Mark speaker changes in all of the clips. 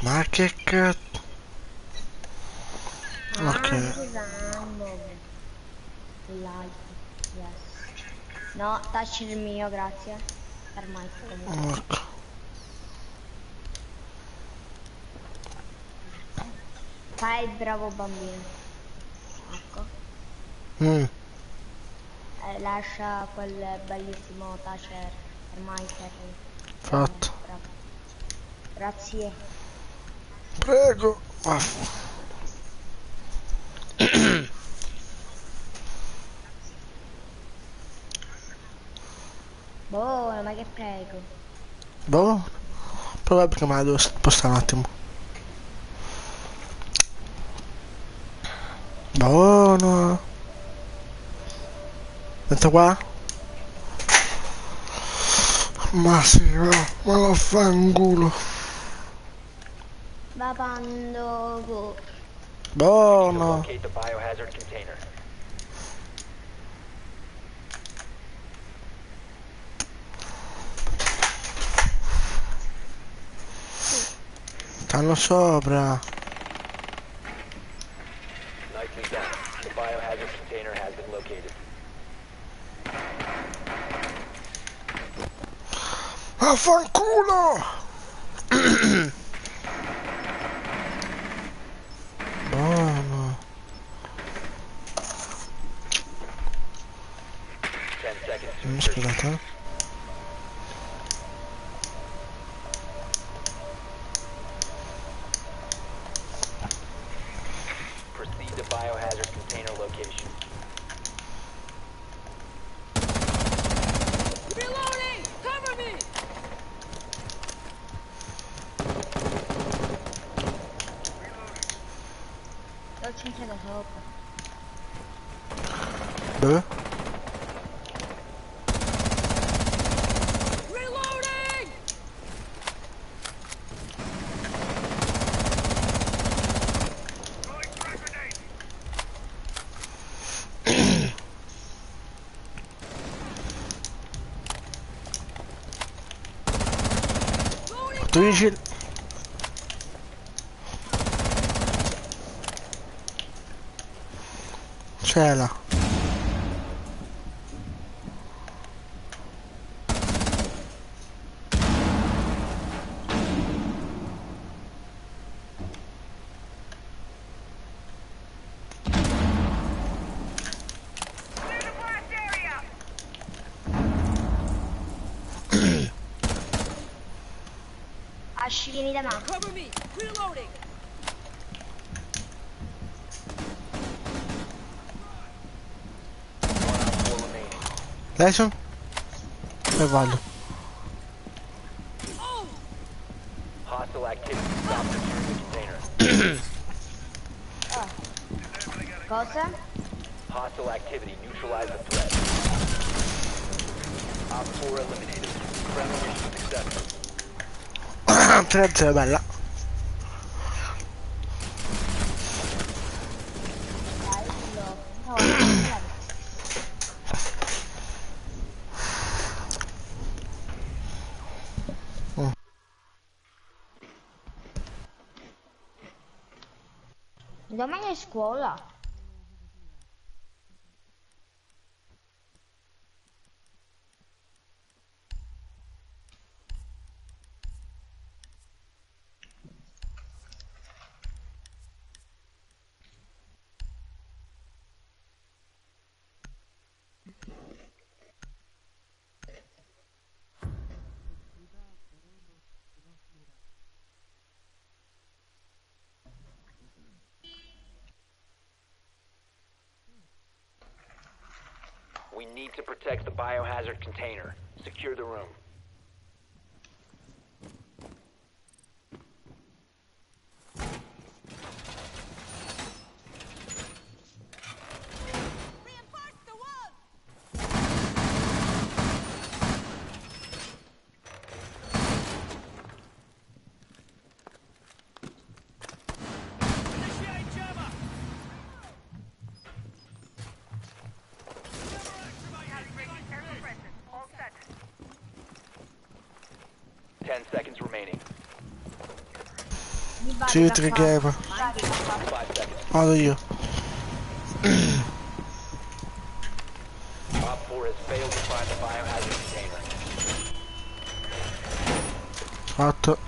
Speaker 1: Ma che cazzo? Ok.
Speaker 2: Like, yes. No, touch il mio, grazie. Per Mike comunque.
Speaker 1: Ecco.
Speaker 2: Fai il bravo bambino. Ecco. Lascia quel bellissimo tacer per Mike. Bravo,
Speaker 1: Fatto.
Speaker 2: bravo. Grazie.
Speaker 1: Prego.
Speaker 2: Buono, ma che prego.
Speaker 1: Boh. Però perché me la devo spostare un attimo. Buono. Senta qua? Ma sì, ma vaffanculo.
Speaker 2: Va bando.
Speaker 1: Buono.
Speaker 3: Locate the biohazard container.
Speaker 1: Stanno sopra.
Speaker 3: Nicely done. The biohazard container has been located.
Speaker 1: Vaffanculo. Buono.
Speaker 3: 10 seconds to insertion.
Speaker 1: Scusate.
Speaker 3: Proceed to biohazard container location.
Speaker 4: Reloading! Cover me!
Speaker 2: Lo c'entra da sopra.
Speaker 1: Beh.
Speaker 4: Reloading!
Speaker 1: Tu dici... C'era.
Speaker 2: Asci, vieni da me.
Speaker 4: Cover me! Reloading!
Speaker 3: Four remaining.
Speaker 1: Adesso? E vado.
Speaker 4: Oh!
Speaker 3: Hostile activity. Stop securing the container.
Speaker 2: Cosa?
Speaker 3: Hostile activity. Neutralize the threat. Op 4 eliminated. Friendly mission successful.
Speaker 1: 3-0, bella.
Speaker 2: Bello. No, no. Domani è scuola.
Speaker 3: We need to protect the biohazard container. Secure the room.
Speaker 4: Reinforce the wall! Initiate jammer!
Speaker 3: 10 seconds remaining.
Speaker 2: va
Speaker 1: Sì,
Speaker 2: di
Speaker 1: tre
Speaker 2: caffè.
Speaker 1: game.
Speaker 3: 5 seconds.
Speaker 1: Vado io.
Speaker 3: Op 4 has failed to find the biohazard container.
Speaker 1: Fatto.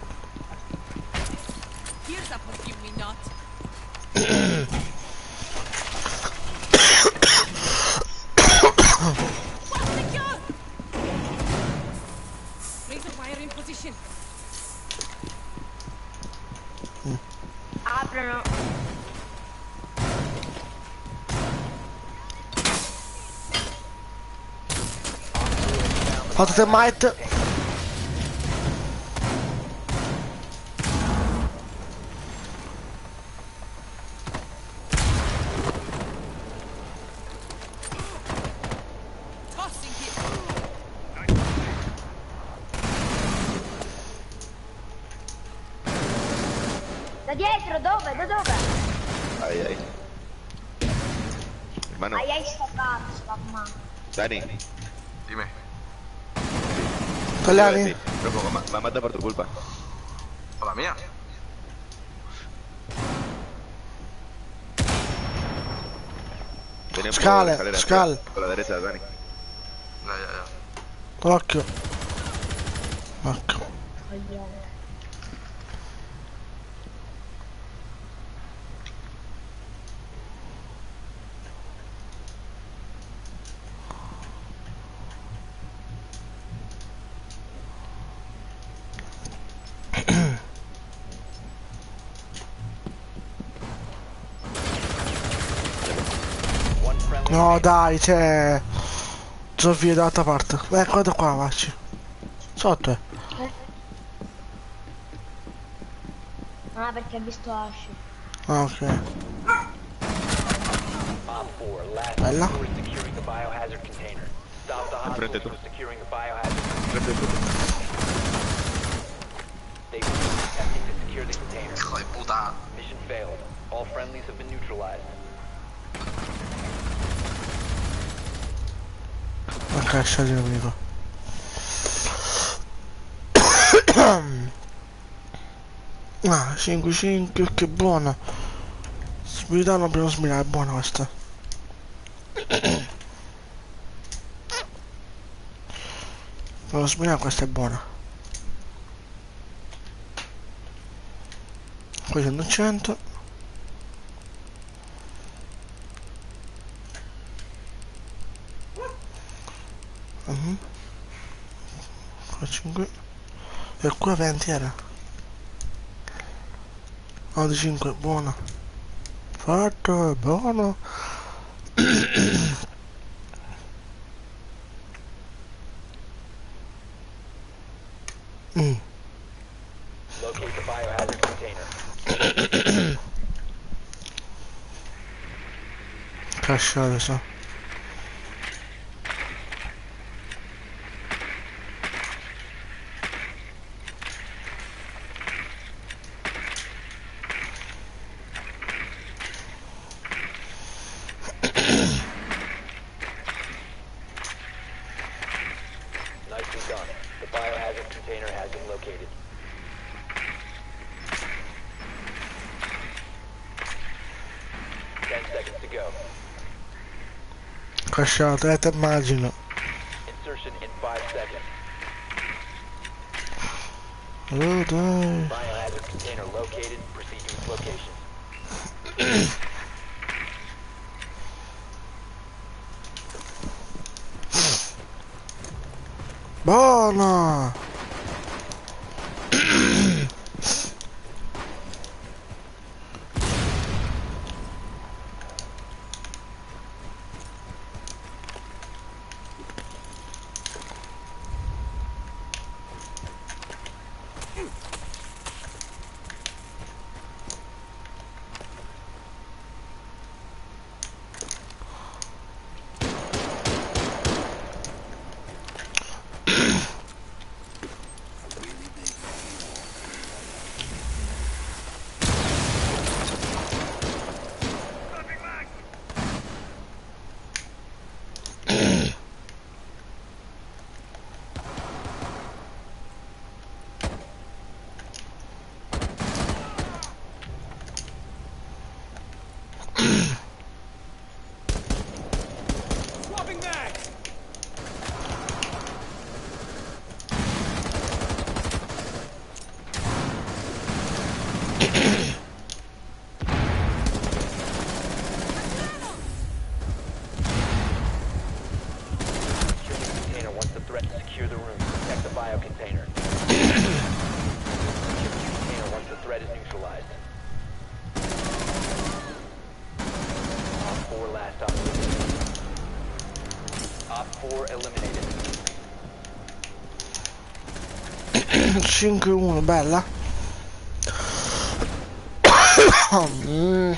Speaker 4: Here's a forgive me not. What's secure? Razor wire in position.
Speaker 2: Aprono.
Speaker 1: Fatto termite.
Speaker 4: Tossing it.
Speaker 2: Da dietro, dove? Da dove?
Speaker 5: Ai ai. Hermano,
Speaker 2: Hai staccato, mamma.
Speaker 5: Dani.
Speaker 6: Dime.
Speaker 1: Italiani?
Speaker 5: Sí, loco, me mata por tu culpa.
Speaker 6: ¿O la mía?
Speaker 5: Tenía
Speaker 1: Scale,
Speaker 5: por la escalera,
Speaker 1: scale.
Speaker 5: Con la derecha, Dani.
Speaker 6: Ya, ya, ya.
Speaker 1: Occhio. Ecco.
Speaker 3: One friendly
Speaker 1: No
Speaker 3: remaining.
Speaker 1: dai, c'è... Sofia dall'altra parte. Guarda qua, Marci. Sotto
Speaker 2: Ah, perché ha visto Ash.
Speaker 1: Ah, ok.
Speaker 3: Op 4, last
Speaker 1: Bella.
Speaker 3: operator securing the biohazard container. Stop the
Speaker 5: Enfrente
Speaker 3: hostiles
Speaker 5: tú.
Speaker 3: from securing the biohazard.
Speaker 5: Frente tú.
Speaker 3: They've been attempting to secure the container.
Speaker 6: Hijo de puta.
Speaker 3: Mission failed. All friendlies have been neutralized.
Speaker 1: La caccia di amico. Ah, 5-5, che buona. Smirano per non smirare, è buona questa. Per non smirare questa è buona. Qui sono 100. Qua 5. E qua 20 era. No, di 5, buona. Fatto, è buono.
Speaker 3: Locate the biohazard container.
Speaker 1: Caccia adesso.
Speaker 3: Nicely done. The biohazard container has been located. Ten seconds to go.
Speaker 1: Cacciato, te immagino.
Speaker 3: Insertion in 5 seconds.
Speaker 1: Oh dai.
Speaker 3: Biohazard container located. Proceed to its location.
Speaker 1: Buona! 5-1, bella. Mm.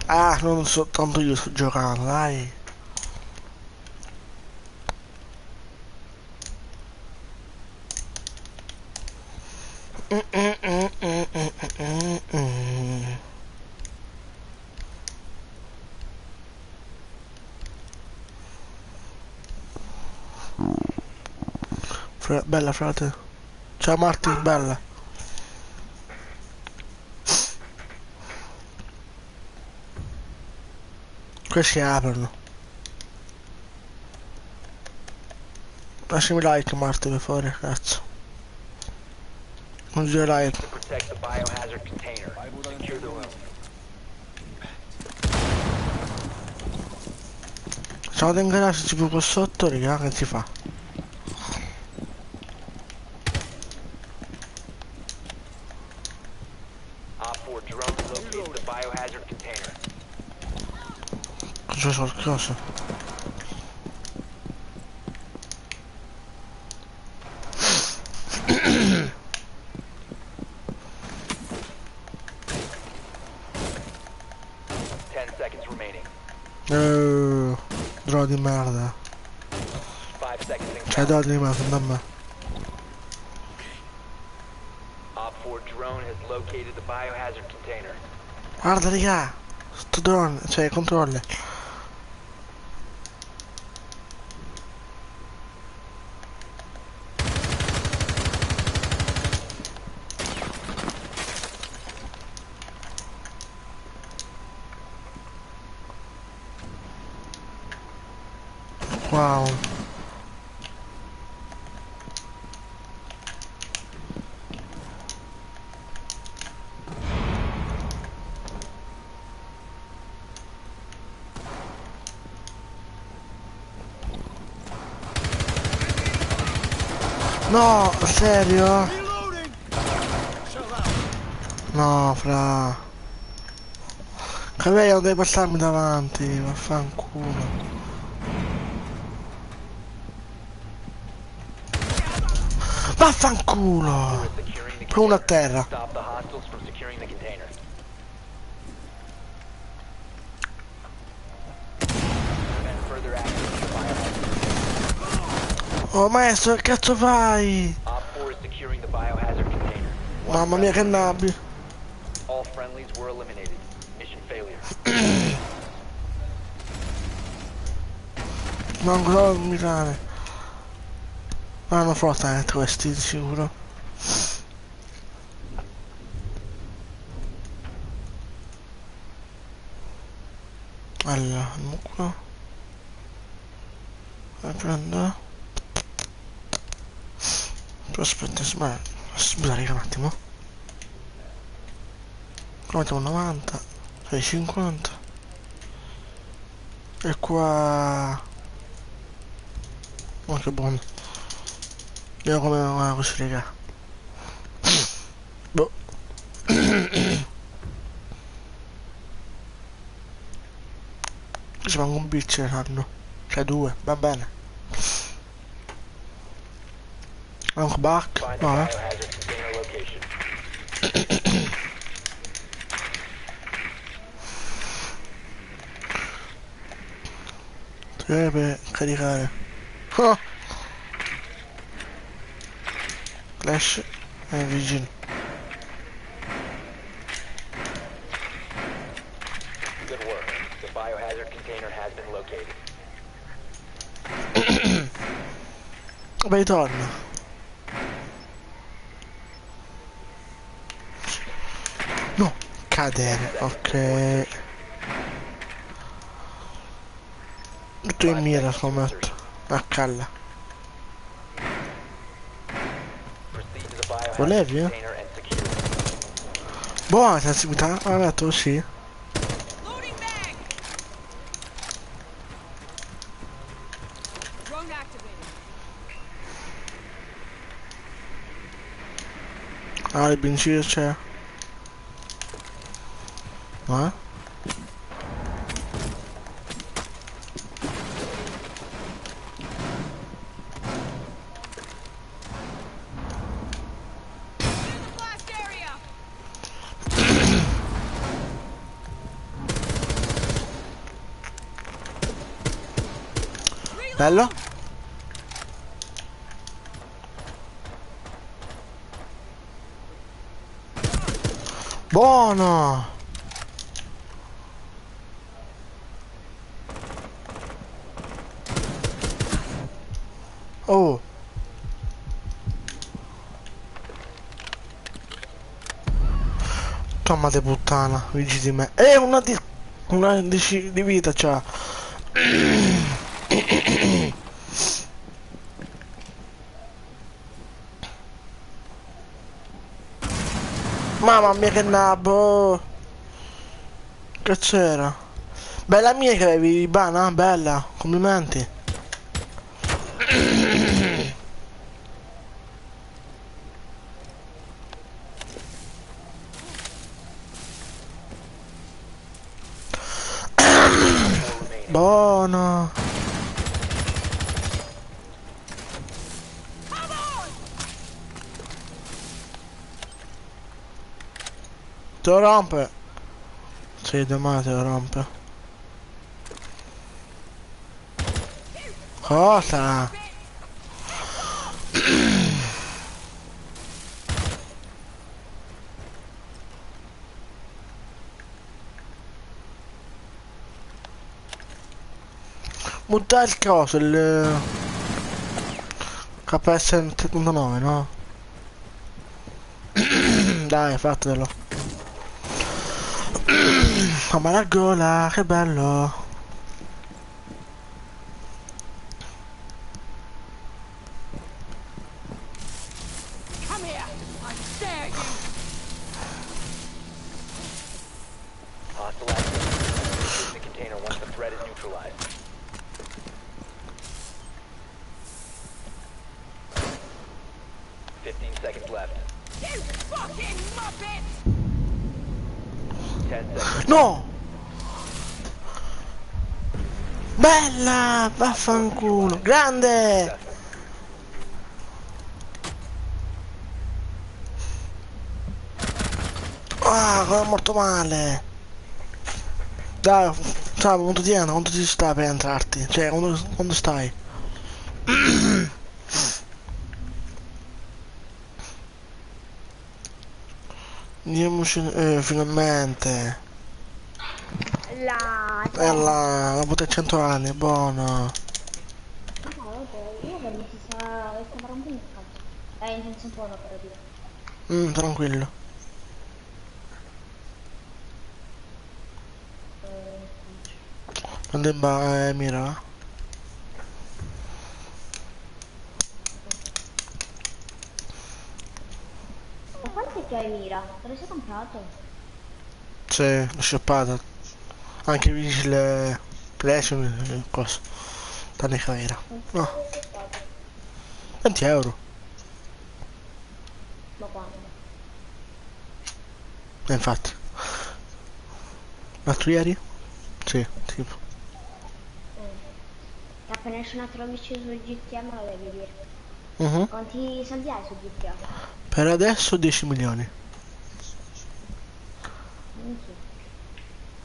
Speaker 1: Ah, non so, tanto io sto giocando, dai. Bella frate. Ciao Martin, bella. Questi aprono. Lasciami like Martin per favore, cazzo. Non giro like.
Speaker 3: To protect the biohazard container. Secure the room.
Speaker 1: Ciao in garage tipo qua sotto, raga, che si fa?
Speaker 3: Op 4 drone located the biohazard container.
Speaker 1: C'è qualcosa. Drone di merda.
Speaker 3: 5 seconds in
Speaker 1: C'è drone di merda, da me.
Speaker 3: Op 4 drone has located the biohazard container.
Speaker 1: Guarda raga, sto drone, cioè controller. Wow. No, serio? No, fra. Che lei non deve passarmi davanti, vaffanculo. Vaffanculo!
Speaker 3: Securing the
Speaker 1: Poi uno a
Speaker 3: container.
Speaker 1: terra.
Speaker 3: Stop the hostiles from securing the container. Prevent further access to the biohazard.
Speaker 1: Oh maestro, che cazzo fai?
Speaker 3: Op 4 is securing the biohazard container.
Speaker 1: Mamma mia che nabbia.
Speaker 3: All friendlies were eliminated. Mission failure.
Speaker 1: Non so mirare. Hanno Fortnite questi di sicuro. Allora, nucleo. Prendo. Aspetta, sbirare un attimo. Qua mettiamo 90. 650. E qua. Oh che buono. Vediamo come va così raga. Boh. Ci manca un bitch hanno. Cioè due, va bene. Anche back.
Speaker 3: Find the
Speaker 1: No,
Speaker 3: biohazard container location.
Speaker 1: Deve caricare. Oh. Flash e vicino.
Speaker 3: Good work. The biohazard container has been located.
Speaker 1: Vai torna. No, cadere, ok. Tutto in mira scommetto. A calla.
Speaker 3: Proceed to the biohazard
Speaker 1: Volevi, eh?
Speaker 3: container and secure it.
Speaker 1: Buona sensibilità, ha detto sì.
Speaker 4: Loading bag. Drone activated.
Speaker 1: Ah, le benzine c'è. Bello. Buono. Oh. Mamma di puttana, vigili di me. Una di vita c'ha. Mamma mia che nabbo. Che c'era? Bella mia che avevi Bana, bella, complimenti. Buono. Te lo rompe. Sì, domani te lo rompe. Cosa? Butta il coso, il KS 79, no? Dai, fatelo. Mamma la gola, che bello.
Speaker 4: Come here. I dare you.
Speaker 3: Hostile activity. Use the container once the threat is neutralized. Seconds left.
Speaker 4: You fucking muppet!
Speaker 3: 10 seconds.
Speaker 1: No! Bella! Vaffanculo! Grande! Ah, come è morto male! Dai, ciao, quanto ti sta per entrarti? Cioè, quando stai? Andiamoci, finalmente! Bella, dopo 300 anni, buono!
Speaker 2: No, vabbè, io vedo si sta rompendo il cazzo. In senso buono per dire.
Speaker 1: Tranquillo. Quando mira?
Speaker 2: Ma quanto che hai mira? Te lo sei comprato?
Speaker 1: Sì, l'ho shoppata. Anche vigile PlayStation, cosa? Tanne era. No, 20 euro.
Speaker 2: Ma quando?
Speaker 1: Infatti. L'altro ieri? Sì, tipo.
Speaker 2: Appena esce un altro amici su GTA me lo devi dire.
Speaker 1: Mhm.
Speaker 2: Quanti soldi hai su GTA?
Speaker 1: Per adesso 10 milioni.
Speaker 2: Minchia.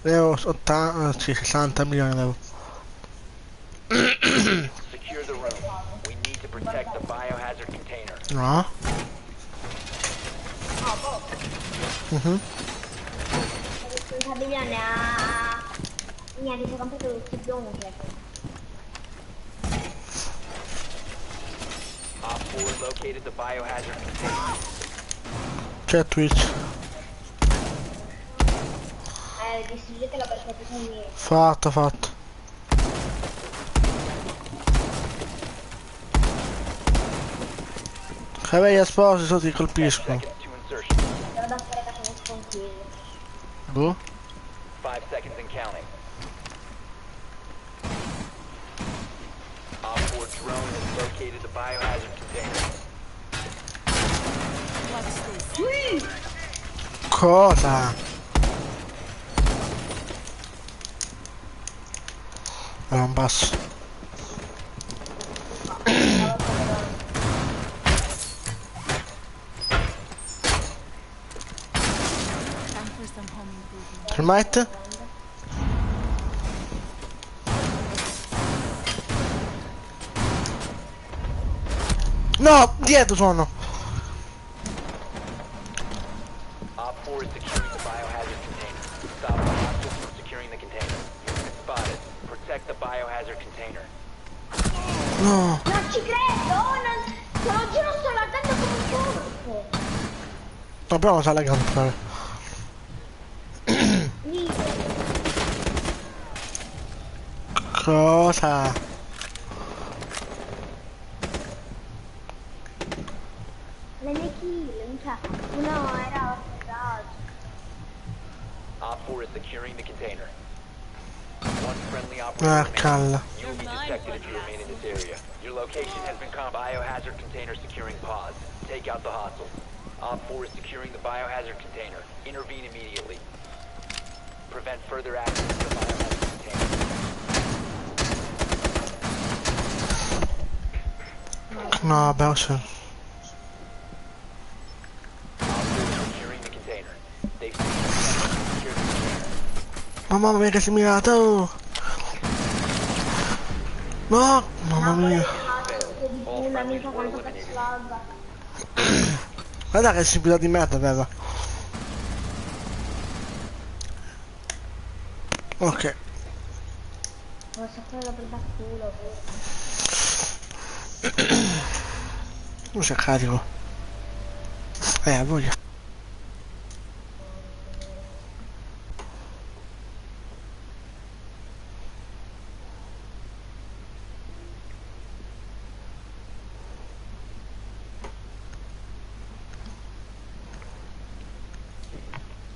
Speaker 1: Avevo 80, sì, 60 milioni avevo.
Speaker 3: Secure the room. We need to protect the biohazard container.
Speaker 1: No? Mhm.
Speaker 2: 60 milioni a... Niente, ti sei comprato tutti più un certo.
Speaker 3: Op 4 located the biohazard container.
Speaker 1: C'è Twitch.
Speaker 2: Distruggetelo perché tu sei...
Speaker 1: Fatto, fatto. Che bei sposi, so ti
Speaker 3: 10
Speaker 1: colpisco.
Speaker 3: seconds to insertion.
Speaker 2: Devo da fare cazzo un sconsiglio.
Speaker 1: Boh.
Speaker 3: 5 seconds and counting. Op 4 drone has located the biohazard container.
Speaker 4: What's this?
Speaker 1: Cosa? Non passo.
Speaker 4: Time for some home improvement.
Speaker 1: Termite? No, dietro sono.
Speaker 3: Op 4 is securing the biohazard container. Stop the hostiles from securing the container. You've been spotted. Protect the biohazard container.
Speaker 1: No.
Speaker 2: Non ci credo, te lo giro solo attento come un corpo.
Speaker 1: No, però non sa la fare.
Speaker 2: Lì,
Speaker 1: Cosa?
Speaker 2: le mie kill, cioè, uno era orpeggiato.
Speaker 3: Op 4 is securing the container. One friendly
Speaker 1: Ah,
Speaker 3: operator
Speaker 1: calla.
Speaker 3: remaining. You will be detected if you remain in this area. Your location has been confirmed. Biohazard container securing pods. Take out the hostiles. Op 4 is securing the biohazard container. Intervene immediately. Prevent further access to the biohazard container.
Speaker 1: No, vabbè, so.
Speaker 3: Op 4 is securing the container. They've secured the container.
Speaker 1: Oh, mamma mia che seminato! No, mamma mia.
Speaker 2: Un amico quanto cazzo l'alba.
Speaker 1: Guarda che sensibilità di merda aveva. Ok.
Speaker 2: Non so quello per da culo.
Speaker 1: Non c'è carico. Voglia.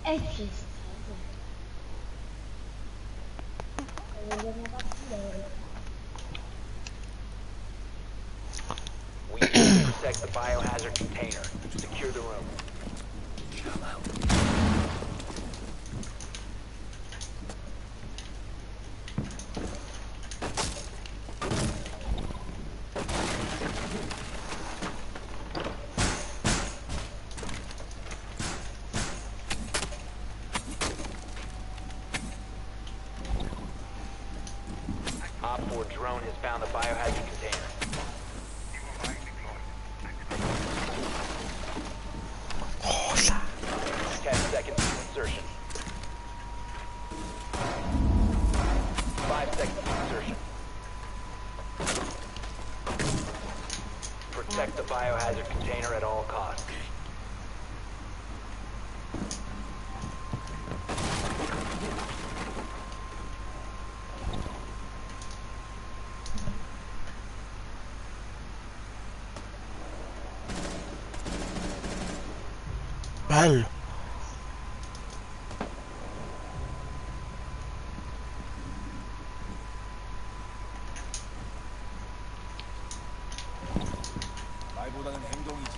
Speaker 2: E ci sta.
Speaker 3: We need to protect the biohazard container. Secure the room. Op 4 drone has found the biohazard container.
Speaker 1: Cosa?
Speaker 3: 10 seconds to insertion. 5 seconds to insertion. Protect the biohazard container at all costs.
Speaker 1: Bello.
Speaker 7: 말보다는 행동이지.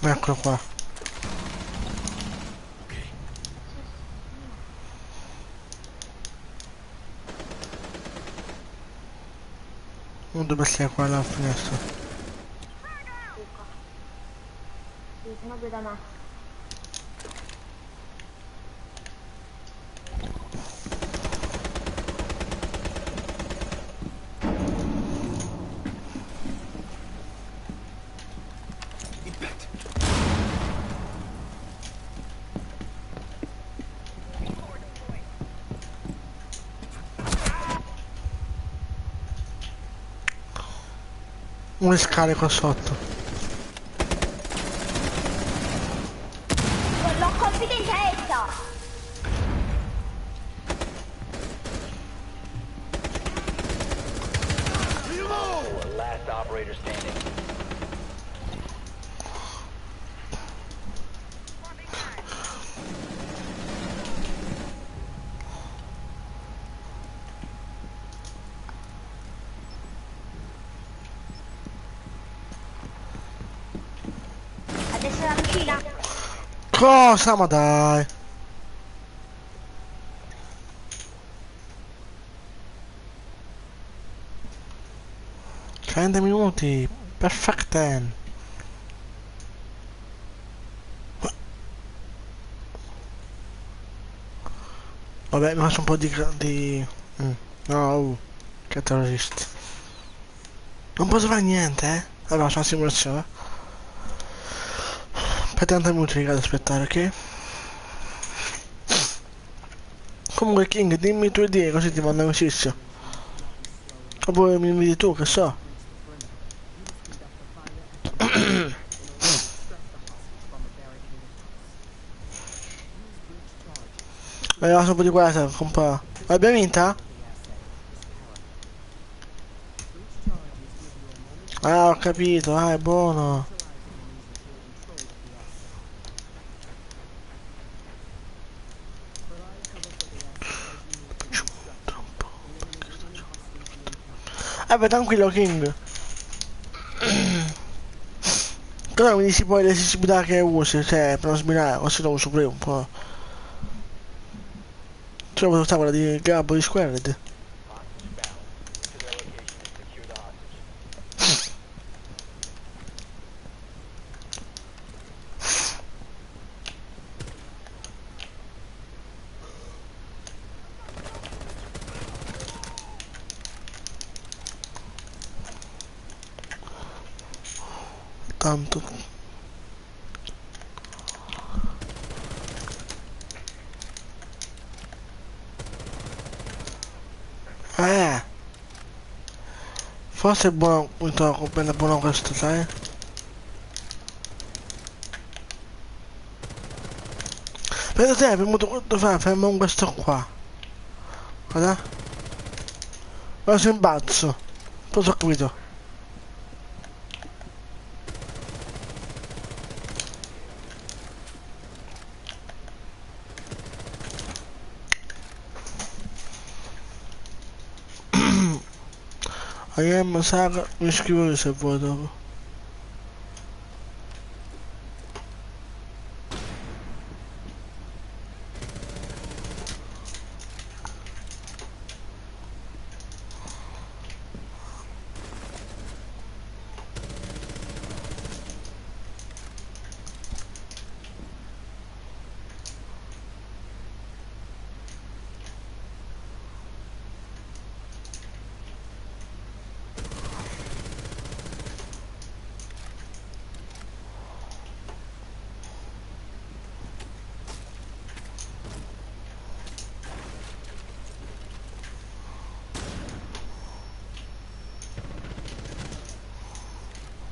Speaker 1: Eccolo qua. Non dove sei qua alla finestra?
Speaker 2: Sì, sono due da me.
Speaker 1: Un scale qua sotto.
Speaker 2: L'ho colpito in testa!
Speaker 3: Last operator standing.
Speaker 2: Adesso la cucina.
Speaker 1: Cosa? Ma dai. Trenta minuti. Perfect ten. Vabbè, mi faccio un po' No, che terroristi. Non posso fare niente, eh? Allora, faccio una simulazione. Per 30 minuti raga, ad aspettare, ok? Comunque King, dimmi tue idee così ti mando amicizia. Oppure mi inviti tu, che so. Vediamo un po' di questa, compa. L'abbiamo vinta? Ah, ho capito, ah, è buono. Beh, tranquillo King. Però mi dici poi le sensibilità che usi, cioè, per non sbagliare, o se lo uso pure un po'. Cioè, devo stare quella di Gabbo di Squared.
Speaker 3: Hostage found. To their location and secure the hostage.
Speaker 1: Tanto. Forse è buono, è buono questo, sai? Vedo te, abbiamo dovuto fare, fermo questo qua. Guarda. Guarda se imbazzo. Cosa ho capito? I am Saga, mi scrivo se vuoi dopo.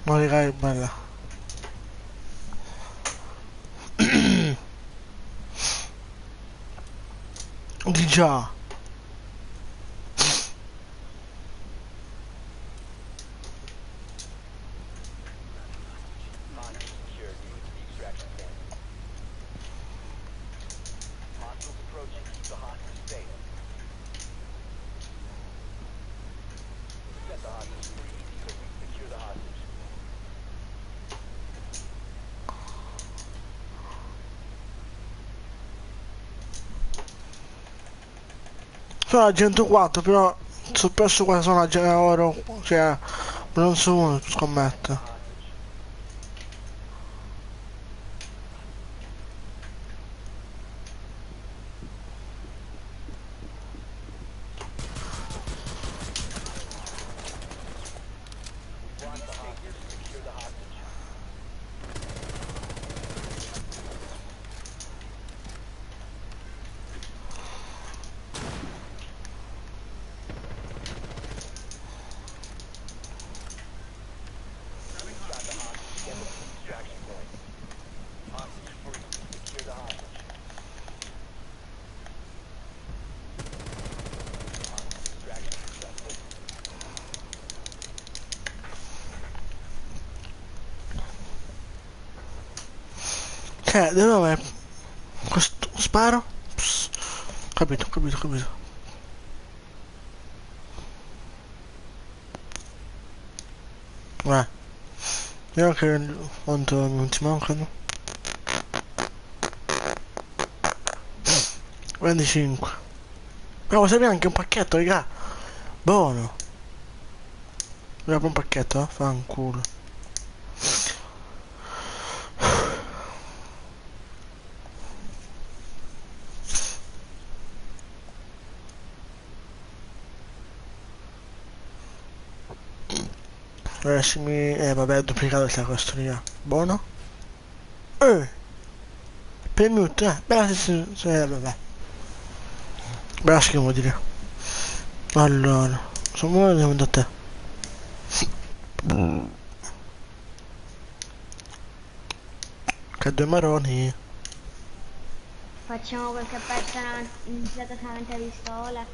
Speaker 1: No, raga, è bella. Di già.
Speaker 3: Hostage secured. Move to the extraction point. Hostiles approaching. Keep the hostage safe. Set the hostage free. So we secure the hostage.
Speaker 1: Sono a 104, però sul perso qua sono a oro, cioè non so uno, scommetto.
Speaker 3: Hostage. We lost the hostage. Secure the hostage. Got the hostage. Get them to the extraction point. Hostage free. Secure the hostage. Hostage extraction successful.
Speaker 1: Cioè, dove è? Questo sparo? Pss, capito, capito, capito. Vediamo che quanto non ti mancano. 25. Però serve anche un pacchetto, raga. Buono. Mi apro un pacchetto, fanculo. Adesso vabbè, ho duplicato questa questo, raga. Buono. Per mute, bella vabbè. Bella schermo dire. Allora, sono andiamo da te. Che due maroni.
Speaker 2: Facciamo qualche persona iniziata solamente a pistola.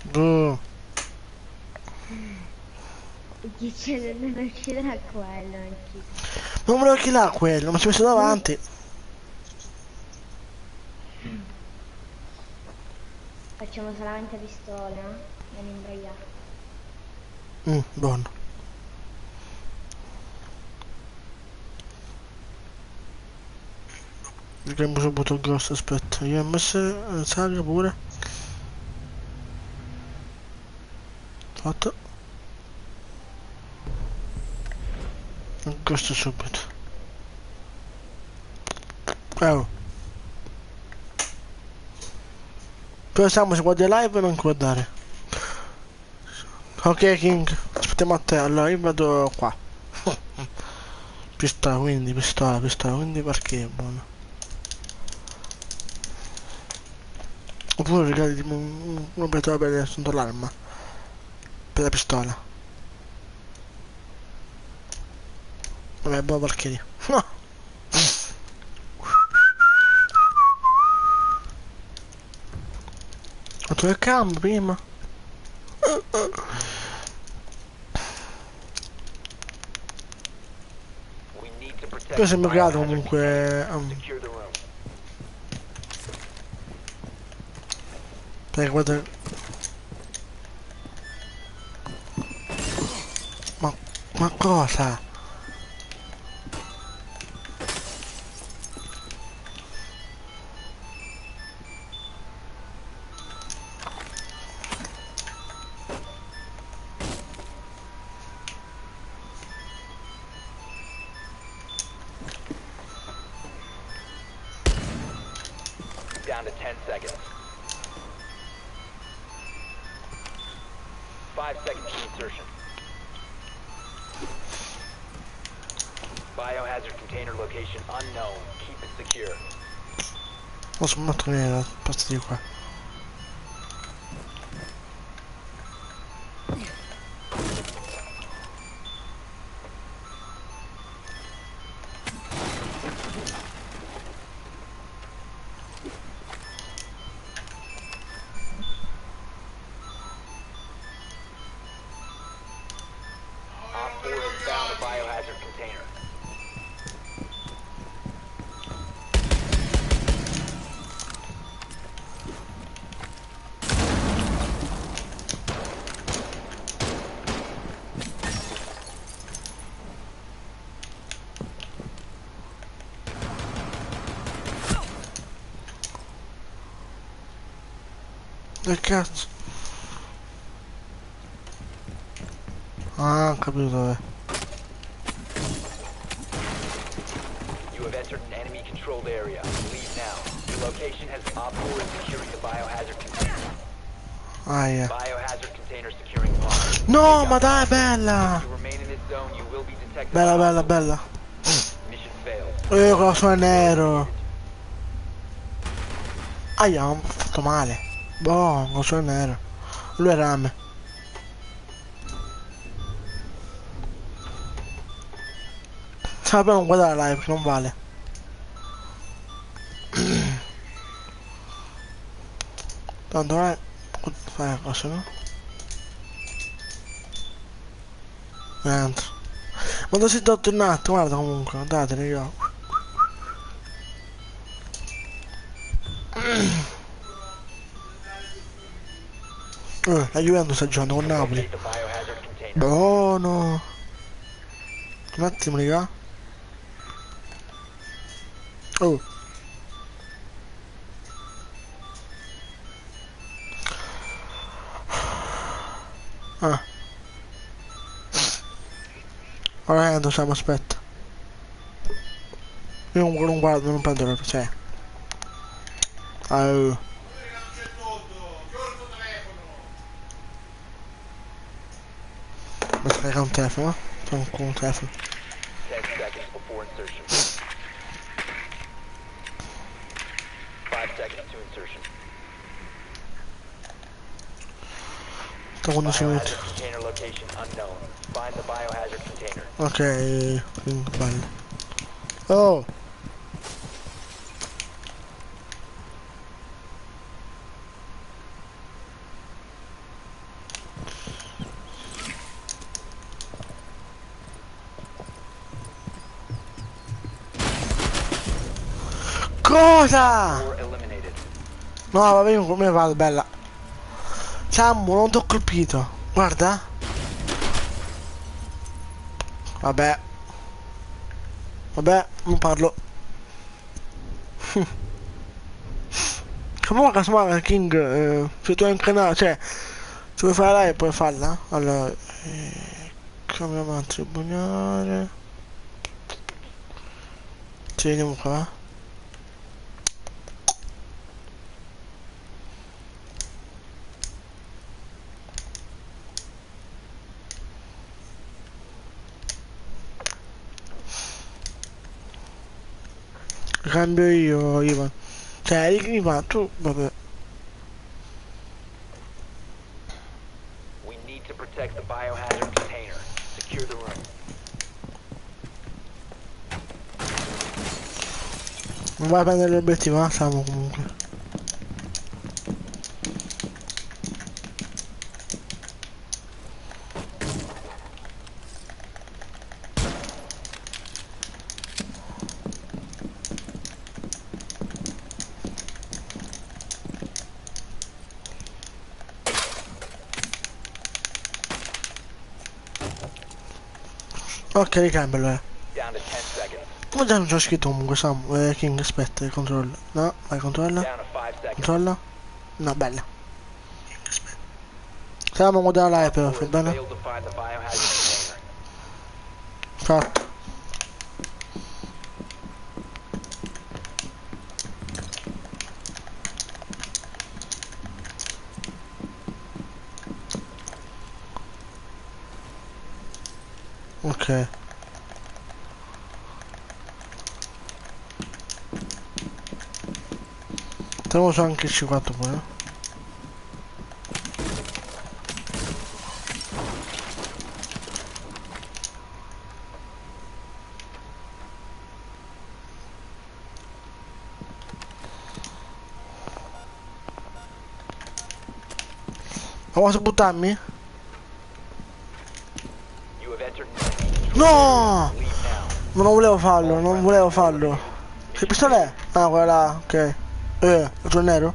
Speaker 1: Boh.
Speaker 2: Dice non uscire da quello, non ci.
Speaker 1: Non volevo chi l'ha quello, ma ci ho messo davanti.
Speaker 2: Facciamo solamente a pistola, non imbraiare.
Speaker 1: Buono. Perché mi sono buttato il ghost, aspetta, io ho messo il saga pure. Fatto. Il ghost subito. Oh. Poi siamo se guardi live o non guardare. Ok King, aspettiamo a te, allora io vado qua. Pistola, quindi quindi perché è buono. Oppure regali tipo un obiettivo per sotto l'arma. Per la pistola. Vabbè, buona porcheria. No! Ho trovato il cambio prima.
Speaker 3: We need to protect
Speaker 1: Poi
Speaker 3: the
Speaker 1: sembra creato
Speaker 3: biohazard
Speaker 1: comunque.
Speaker 3: container. Secure the room.
Speaker 1: Perché guarda. Ma cosa?
Speaker 3: Down to 10 seconds. 5 seconds to insertion. Biohazard container location unknown. Keep it secure.
Speaker 1: Posso mettere la pasta di qua.
Speaker 3: Op 4 has found a biohazard container.
Speaker 1: Che cazzo? Ah, ho capito dove.
Speaker 3: You have entered an enemy controlled area. Leave now. Your location has Op 4 is securing the biohazard container.
Speaker 1: Ah, yeah.
Speaker 3: Biohazard container securing pod.
Speaker 1: No, ma dai, bella!
Speaker 3: If you remain in this zone, you will be detected.
Speaker 1: Bella,
Speaker 3: by
Speaker 1: bella,
Speaker 3: hostiles.
Speaker 1: bella.
Speaker 3: Mission failed.
Speaker 1: Cosa è nero? Aia, ho fatto male. Boh, cosa è nero? Lui è rame. Però non guardare la live, che non vale. Tanto è. Fai cosa, no? Niente. Ma dove sei tornato? Guarda comunque, guardate io. La Juventus sta giocando con Napoli.
Speaker 3: Locate the biohazard container.
Speaker 1: Buono. Un attimo, raga. Oh. Ah. Ora diciamo, aspetta. Io non guardo, non prendo la cioè. Oh. Basta caricare un telefono. Sono con un telefono.
Speaker 3: 10 seconds before insertion. 5 seconds to insertion.
Speaker 1: Sto 15 minuti.
Speaker 3: Biohazard container location unknown. Find the biohazard container.
Speaker 1: Ok, quindi bello. Oh! Cosa?
Speaker 3: 4 eliminated.
Speaker 1: No, vabbè, io come vado, bella. Sammo, non ti ho colpito. Guarda. Vabbè. Vabbè, non parlo. Comunque, casomai, King, se tu hai un canale, cioè, se vuoi fare live puoi farla. Allora, cameraman tribunale. Ci vediamo qua. Cambio io, Ivan. Cioè, Ivan, tu, vabbè.
Speaker 3: We need to protect the biohazard container. Secure the room.
Speaker 1: Non vai a prendere l'obiettivo, siamo comunque. Ok, ricambio,
Speaker 3: Down to 10 seconds.
Speaker 1: Come già non c'ho scritto comunque, Sam, King, aspetta, controllo. No, vai, controlla.
Speaker 3: Down to 5 seconds.
Speaker 1: Controlla. No, bella. Stiamo a modella live però, fai bene?
Speaker 3: Failed to find the biohazard container.
Speaker 1: Fatto. Ok. Trovo su anche il C4 poi, eh. Ma posso buttarmi?
Speaker 3: You have entered.
Speaker 1: No!
Speaker 3: Leave now.
Speaker 1: Non volevo farlo, non volevo farlo. Che pistola è? Ah, quella là, ok. Il tuo nero?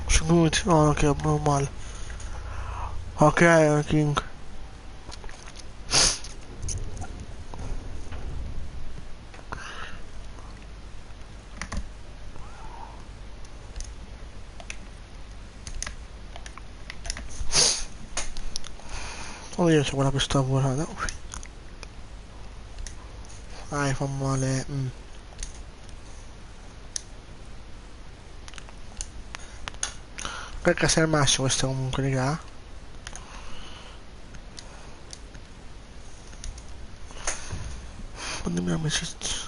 Speaker 1: 5 minuti, no, ok, normale. Ok, King. Oh, io c'ho quella pistola volata. Dai, fa male. Perché sei al massimo questa comunque, raga. Mandami amicizia.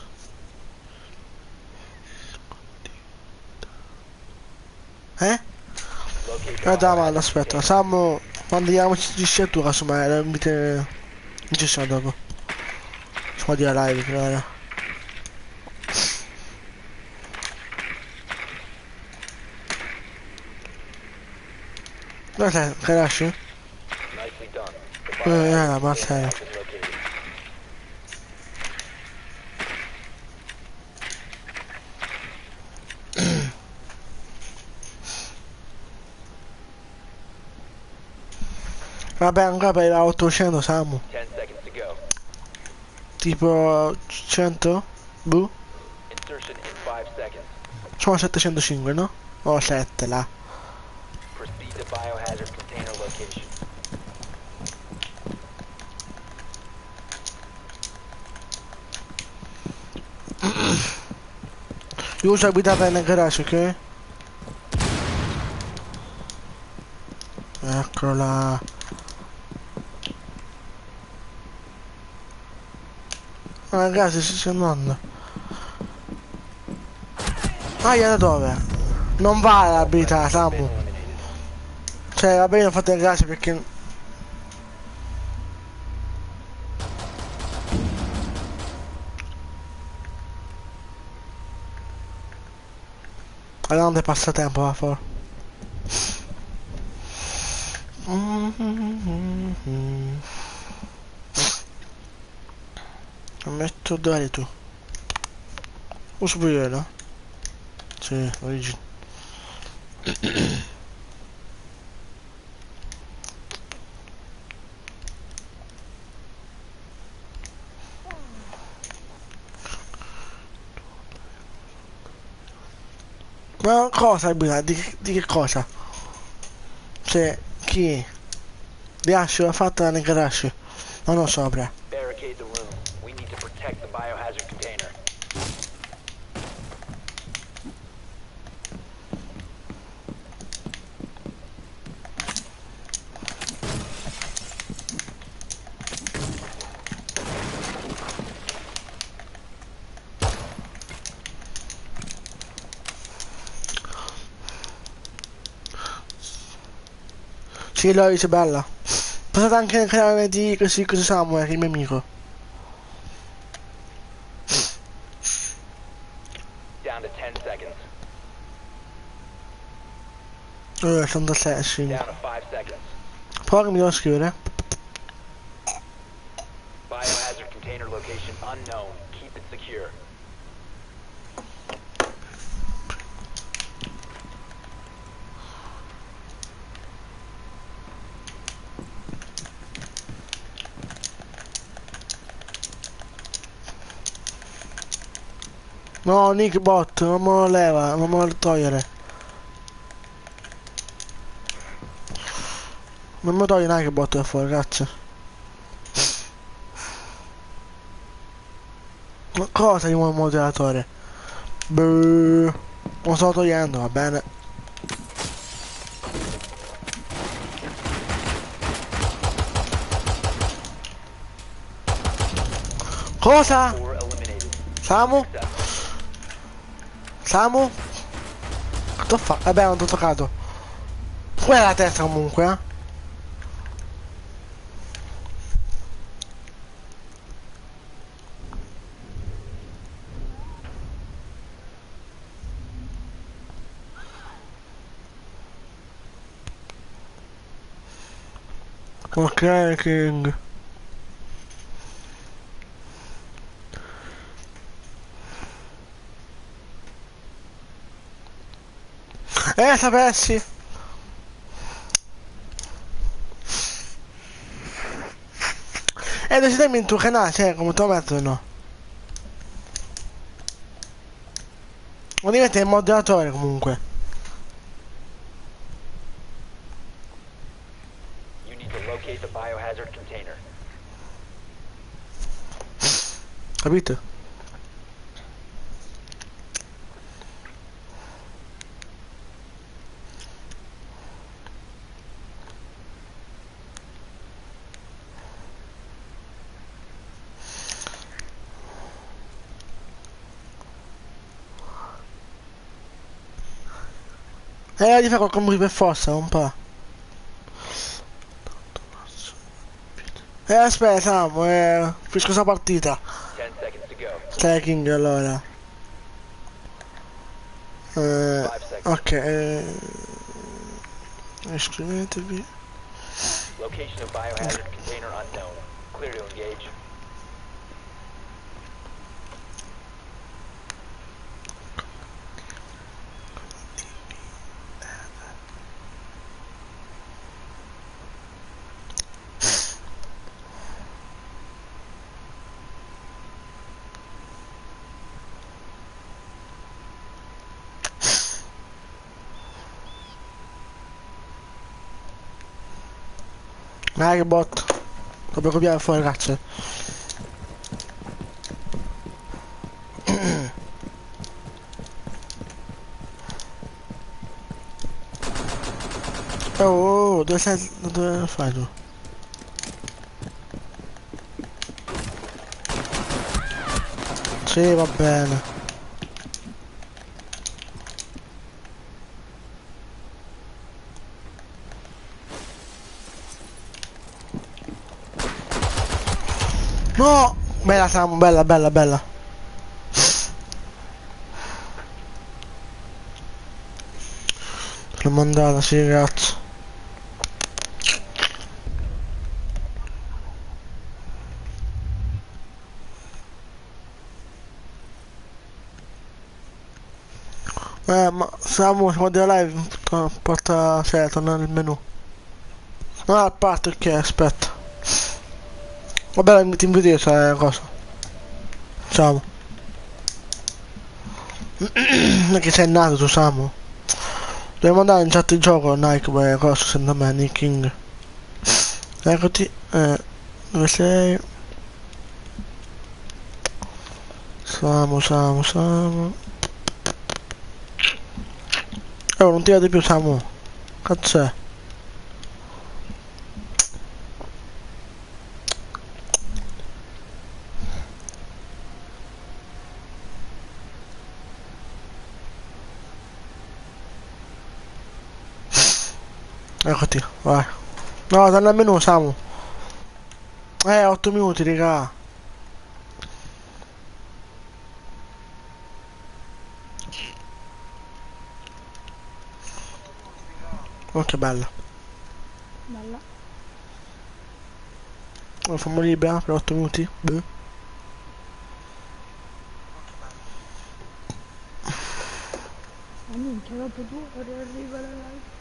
Speaker 1: Dai, male, aspetta, Sam, mandiamo amicizia tu, casomai, non ci sono dopo. Si può dire live, però. Dove sei? Che lasci?
Speaker 3: Nicely done. The biohazard
Speaker 1: Ma
Speaker 3: container
Speaker 1: sei.
Speaker 3: has been located.
Speaker 1: Vabbè, ancora per la 800 Samu.
Speaker 3: 10 seconds to go.
Speaker 1: Tipo 100? Boh.
Speaker 3: Insertion in 5 seconds.
Speaker 1: Sono 705, no? O 7 là.
Speaker 3: Proceed to biohazard container location.
Speaker 1: Io uso abitata nel garage, ok? Eccola. Ragazzi, si sta andando. Ah, da dove? Non vale l'abilità, Samu. Cioè, va bene, ho fatto il gas perché... Grande passatempo, va fuori. Metto dove eri tu? Superiore? Sì, origine. Ma cosa di che cosa? Cioè, chi? Riasci l'ha fatta nel garage. Non lo sopra.
Speaker 3: Barricade the room. We need to protect the biohazard container.
Speaker 1: Sì, lo dice bella. Passate anche nel canale di così Samuel, che è il mio amico.
Speaker 3: Down to 10 seconds.
Speaker 1: Sono da 6, sì.
Speaker 3: Down to 5 seconds.
Speaker 1: Poi che mi devo scrivere?
Speaker 3: Biohazard container location unknown. Keep it secure.
Speaker 1: No, Nick Bot, non me lo leva, non me lo togliere. Non mi toglie neanche Bot da fuori, cazzo. Ma cosa di un moderatore? Beh, lo sto togliendo, va bene. Cosa?
Speaker 3: 4 eliminated.
Speaker 1: Samu?
Speaker 3: Successful.
Speaker 1: Samu? Cosa fa? Vabbè, non ti ho toccato. Quella è la testa comunque, eh? Ok, King. Sapessi. Decidimi in tuo canale, cioè, come te lo metto, no? Non diventa il moderatore, comunque.
Speaker 3: You need to locate the biohazard container.
Speaker 1: Capito? Di fare qualcosa per forza, un po'. Aspetta, Samu, finisco questa partita.
Speaker 3: 10 seconds to go.
Speaker 1: Stai King, allora.
Speaker 3: 5 seconds.
Speaker 1: Ok, iscrivetevi.
Speaker 3: Location of biohazard container unknown. Clear to engage.
Speaker 1: Che bot. Dobbiamo copiare fuori, cazzo. Oh, dove fai tu? Sì, va bene. No! Bella Samu, bella, bella, bella. L'ho mandata, sì, ragazzi. Ma Samu, si può dire live? Porta, cioè, torna nel menu. No, a parte che, aspetta. Vabbè, ti invito io, sai cosa. Samu. Non è che sei nato tu, Samu. Dobbiamo andare in chat di gioco, Nike, beh, cosa, secondo me, Nick King. Eccoti, dove sei? Samu. Oh, non tirate più, Samu. Cazzo è? Eccoti, vai. No, torna al menu, Samu. 8 minuti, raga. Oh, che bella.
Speaker 2: Bella.
Speaker 1: Lo fammo libera per 8 minuti. Beh.
Speaker 2: Ma minchia, dopo 2 ore arriva la live.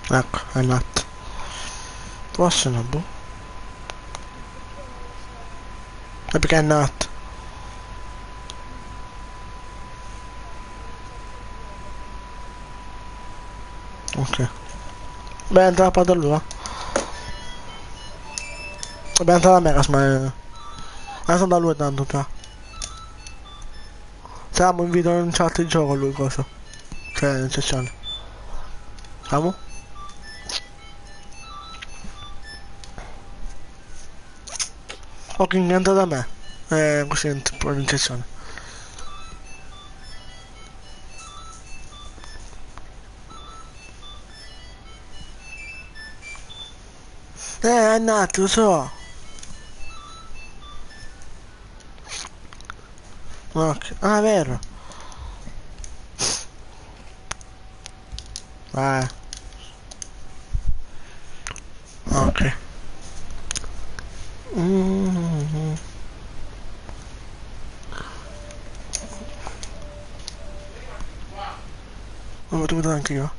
Speaker 1: Ecco, è nato. Posso no, boh? È perché è nato. Ok. Beh, entra la parte allora. Vabbè, entra la Megas, ma adesso da lui tanto qua. Siamo in video in chat di gioco lui cosa. Cioè, in sessione. Siamo? Ok, entra da me. Così in sessione. È nato, lo so. Ok. Ah, è vero. Vai. Ok. Ho fatto vedere anche io.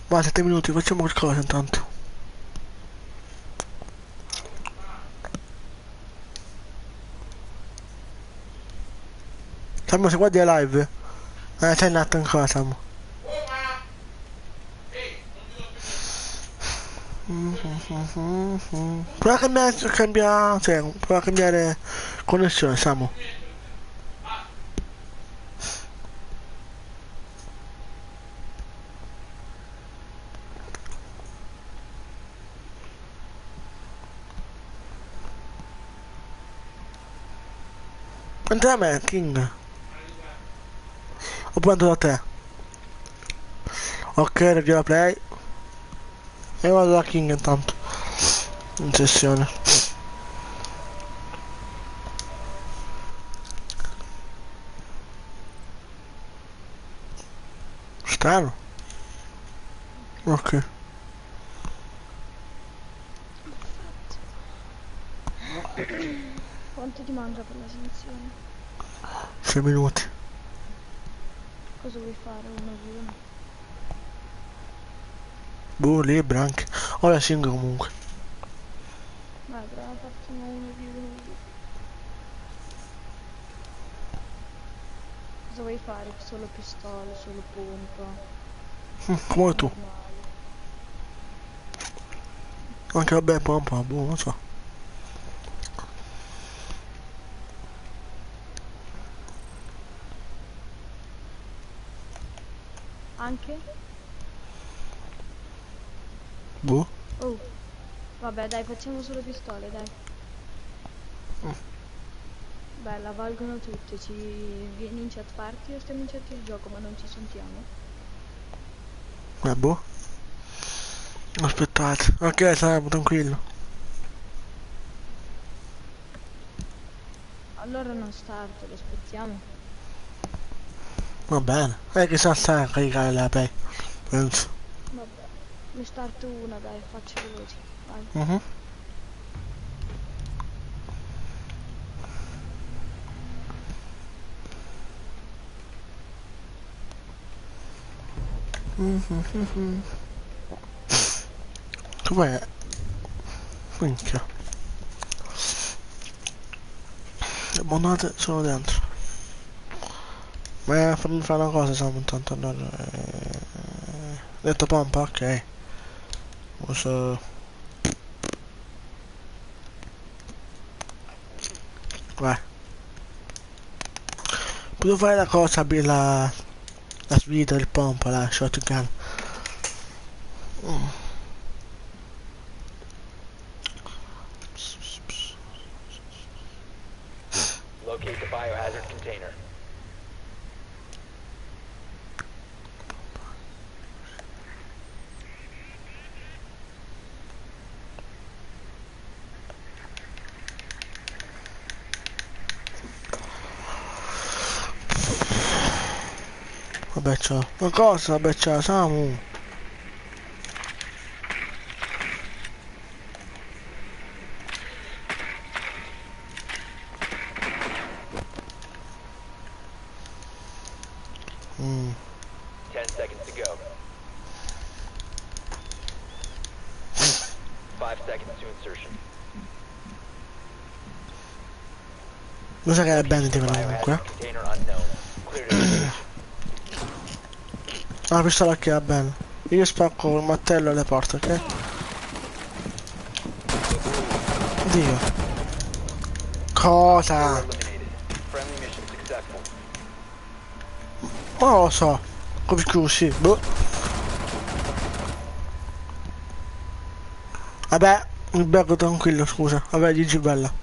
Speaker 1: Va, 7 minuti, facciamo qualcosa intanto. Samu, se guardi la live? C'è nato ancora, Samu. Prova a cambiare, cioè, prova a cambiare connessione, Samu. Entra da me, King. Oppure entro da te. Ok, review la play. E vado da King intanto. In sessione. Strano. Ok.
Speaker 2: Quanto ti manca per la selezione?
Speaker 1: 6 minuti.
Speaker 2: Cosa vuoi fare? 1v1?
Speaker 1: Boh, libera anche. Ora single comunque.
Speaker 2: Vai, però facciamo 1v1. Cosa vuoi fare? Solo pistole, solo pompa?
Speaker 1: Come tu.
Speaker 2: Normale.
Speaker 1: Anche vabbè, pompa, boh, non so.
Speaker 2: Anche?
Speaker 1: Boh.
Speaker 2: Oh. Vabbè, dai, facciamo solo pistole, dai.
Speaker 8: Beh, la valgono tutte, ci vieni in chat party o stiamo in chat di gioco ma non ci sentiamo?
Speaker 1: Boh. Aspettate. Ok, saremo tranquillo.
Speaker 8: Allora non start, lo aspettiamo.
Speaker 1: Va bene. Che sa sta a caricare la play. Penso.
Speaker 8: Vabbè, ne start una dai, faccio veloce. Vai.
Speaker 1: Mhm. Mhm. Dov'è? Minchia. Le abbonate sono dentro. Ma fammi fare una cosa, Samu, intanto allora. Detto pompa, ok. Uso. Vai. Potevo fare la cosa, la sfida, il pompa, la shotgun.
Speaker 3: Locate the biohazard container.
Speaker 1: Vabbè ciao. Ma cosa? Vabbè ciao, Samu. Mm.
Speaker 3: 10 seconds to go. 5 seconds to insertion.
Speaker 1: Mi sa che è bene di
Speaker 3: Biohazard
Speaker 1: comunque.
Speaker 3: container unknown. Clear to engage.
Speaker 1: La pistola che va bene. Io spacco col martello alle porte, ok? Dio. Cosa?
Speaker 3: Eliminated. Friendly mission successful.
Speaker 1: Non lo so. Come scusi, boh. Vabbè, mi becco tranquillo, scusa. Vabbè, dici bella.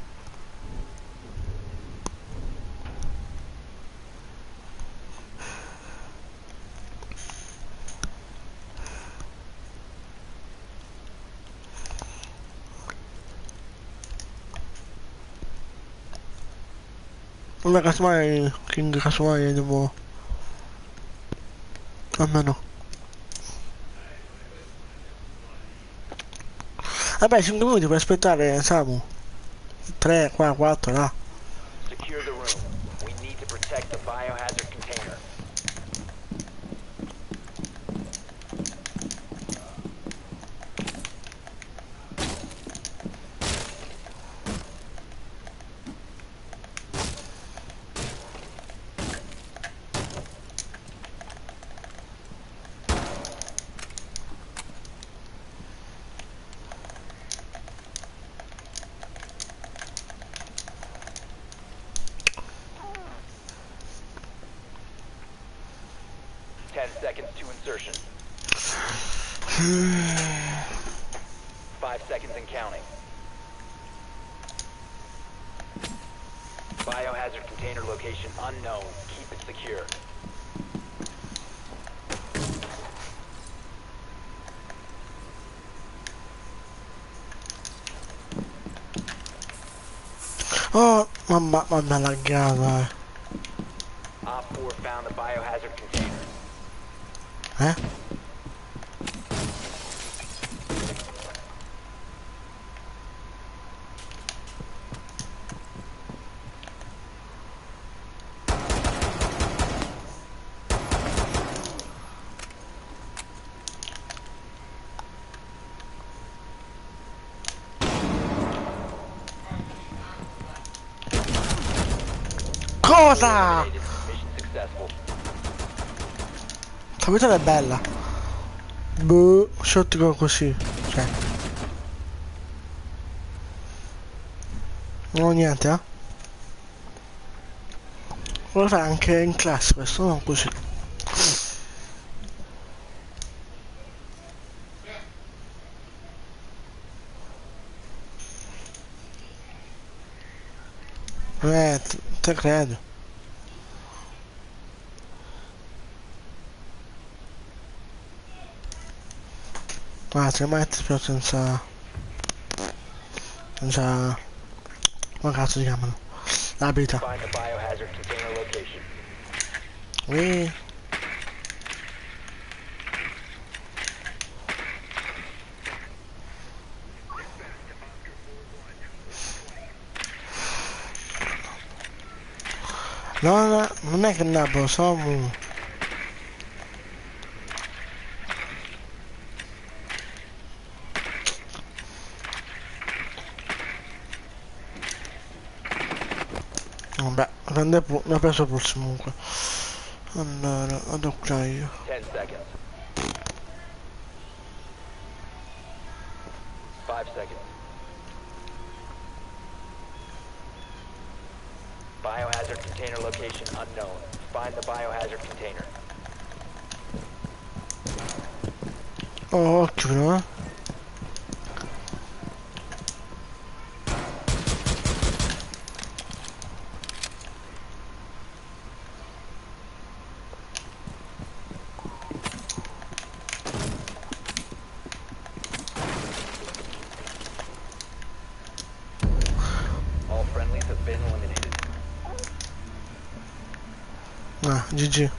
Speaker 1: Vabbè, casomai, King, casomai devo... Almeno. Vabbè, 5 minuti per aspettare, Samu. 3, qua, 4, là.
Speaker 3: Secure the room. We need to protect the biohazard container. Ten seconds to insertion. 5 seconds and counting. Biohazard container location unknown. Keep it secure.
Speaker 1: Oh, mamma laggata.
Speaker 3: Op 4 found the biohazard container.
Speaker 1: Eh? Cosa?
Speaker 3: Eliminated. Mission successful.
Speaker 1: La vita è bella. Boh, shotgun così. Cioè. Non ho niente, eh? Lo fai anche in classe questo, non così. te credo. Ah, 3 metri però senza... come cazzo si chiamano? L'abilità.
Speaker 3: Find the biohazard container location.
Speaker 1: Ui. No, no, non è che nabbo, sono... Vabbè, ne ho preso il prossimo comunque. Allora, vado qua io.
Speaker 3: 10 seconds. 5 seconds. Biohazard container location unknown. Find the biohazard container.
Speaker 1: Oh, occhio però, eh.
Speaker 3: All friendlies have been eliminated.
Speaker 1: Ah, GG.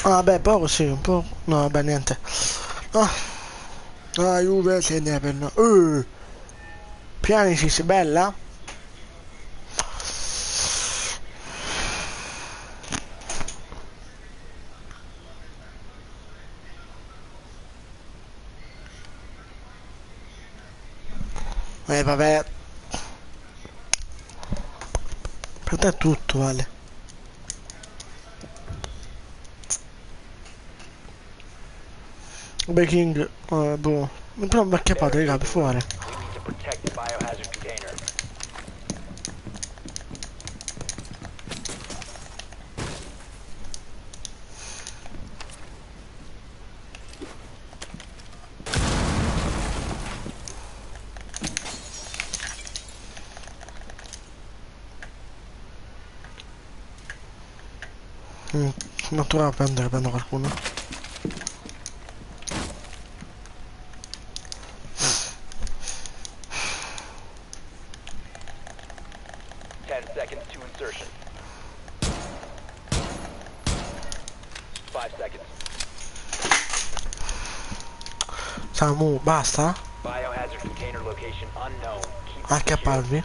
Speaker 1: Ah, vabbè, poco sì, un po'... No, vabbè, niente. Ah, ah Juve se ne per no. Pianicis, bella? Vabbè. Per te è tutto, vale. Baking, boh. Però un vecchio padre, raga, per favore.
Speaker 3: We need to protect the biohazard container.
Speaker 1: Non trovo a prendo qualcuno.
Speaker 3: Seconds to insertion. 5 seconds.
Speaker 1: Samu, basta?
Speaker 3: Biohazard container location unknown. Keep it
Speaker 1: Anche a
Speaker 3: secure.
Speaker 1: parvi?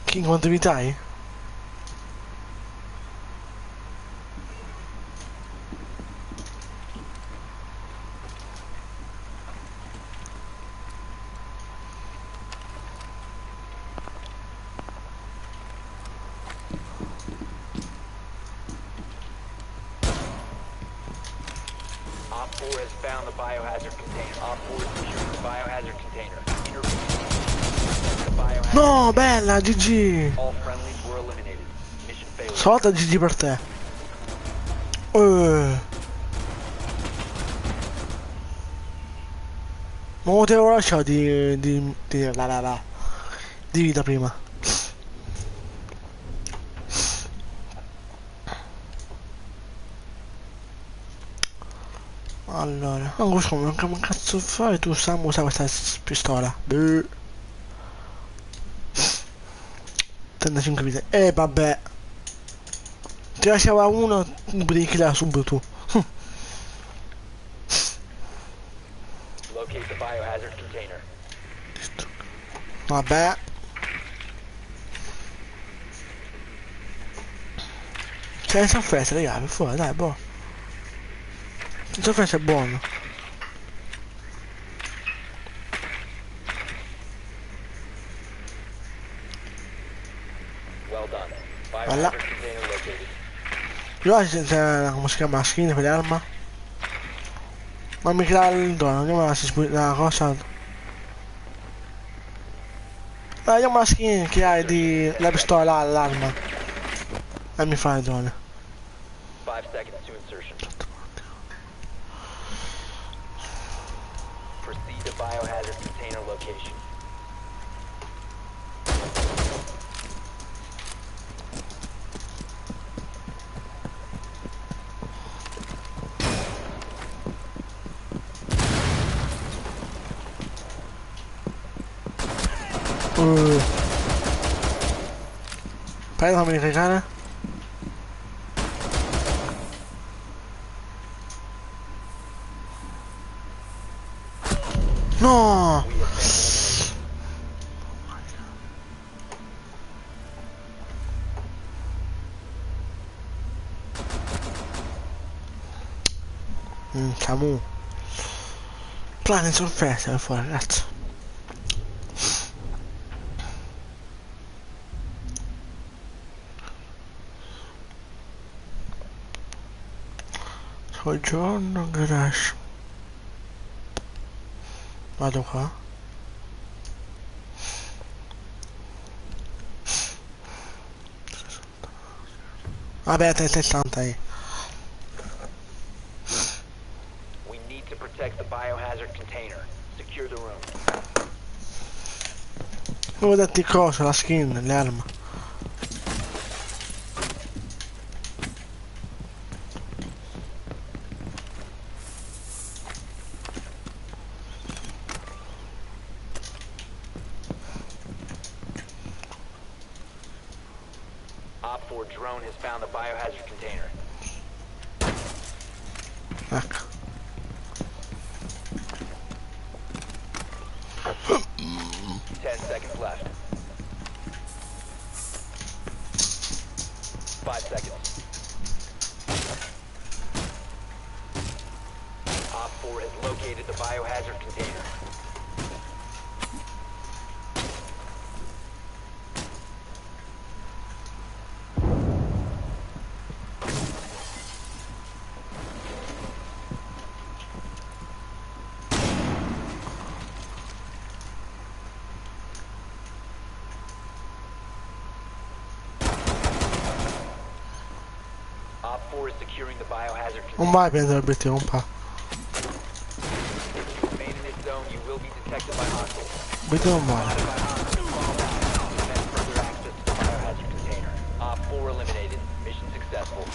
Speaker 1: King, quante vita hai?
Speaker 3: Op 4 has found the biohazard container. Op 4 is securing the biohazard container. Intervene. The biohazard
Speaker 1: No, bella, GG!
Speaker 3: All friendlies were eliminated. Mission failure.
Speaker 1: Stavolta GG per te. Ma potevo lasciare di vita prima. Allora, non so come cazzo fai tu Samu usa questa pistola. 35 vite. Vabbè. Ti lasciava uno, devi killare subito tu.
Speaker 3: Locate the biohazard container.
Speaker 1: Vabbè. Senza offesa, raga, per fuori, dai, boh. Senza offesa è buono.
Speaker 3: Well done.
Speaker 1: Voilà.
Speaker 3: Biohazard container located.
Speaker 1: Io senza, come si chiama, la skin per l'arma. Ma mi crea il dono, andiamo la cosa. Io ma skin che hai di la pistola all'arma. E mi fai ragione.
Speaker 3: 5 seconds to insertion. Proceed to biohazard container location.
Speaker 1: Aspetta, fammi ricaricare. No! Camu. Plane sorpresa fuori, ragazzi. Soggiorno garage. Vado qua. Vabbè, 360
Speaker 3: We need to protect the biohazard container. Secure the room.
Speaker 1: Devo darti cosa, la skin, le armi.
Speaker 3: Op 4 drone has found the biohazard container.
Speaker 1: Ecco.
Speaker 3: 10 seconds left. 5 seconds. Op 4 has located the biohazard container. Op 4 is securing the biohazard
Speaker 1: Non
Speaker 3: container.
Speaker 1: vai a prendere l'obiettivo, un pa'.
Speaker 3: If you remain in this zone, you will be detected by hostiles.
Speaker 1: L'obiettivo non vale.
Speaker 3: Spotted by hostiles, fall back to prevent further access to the biohazard container. Op 4 eliminated. Mission successful.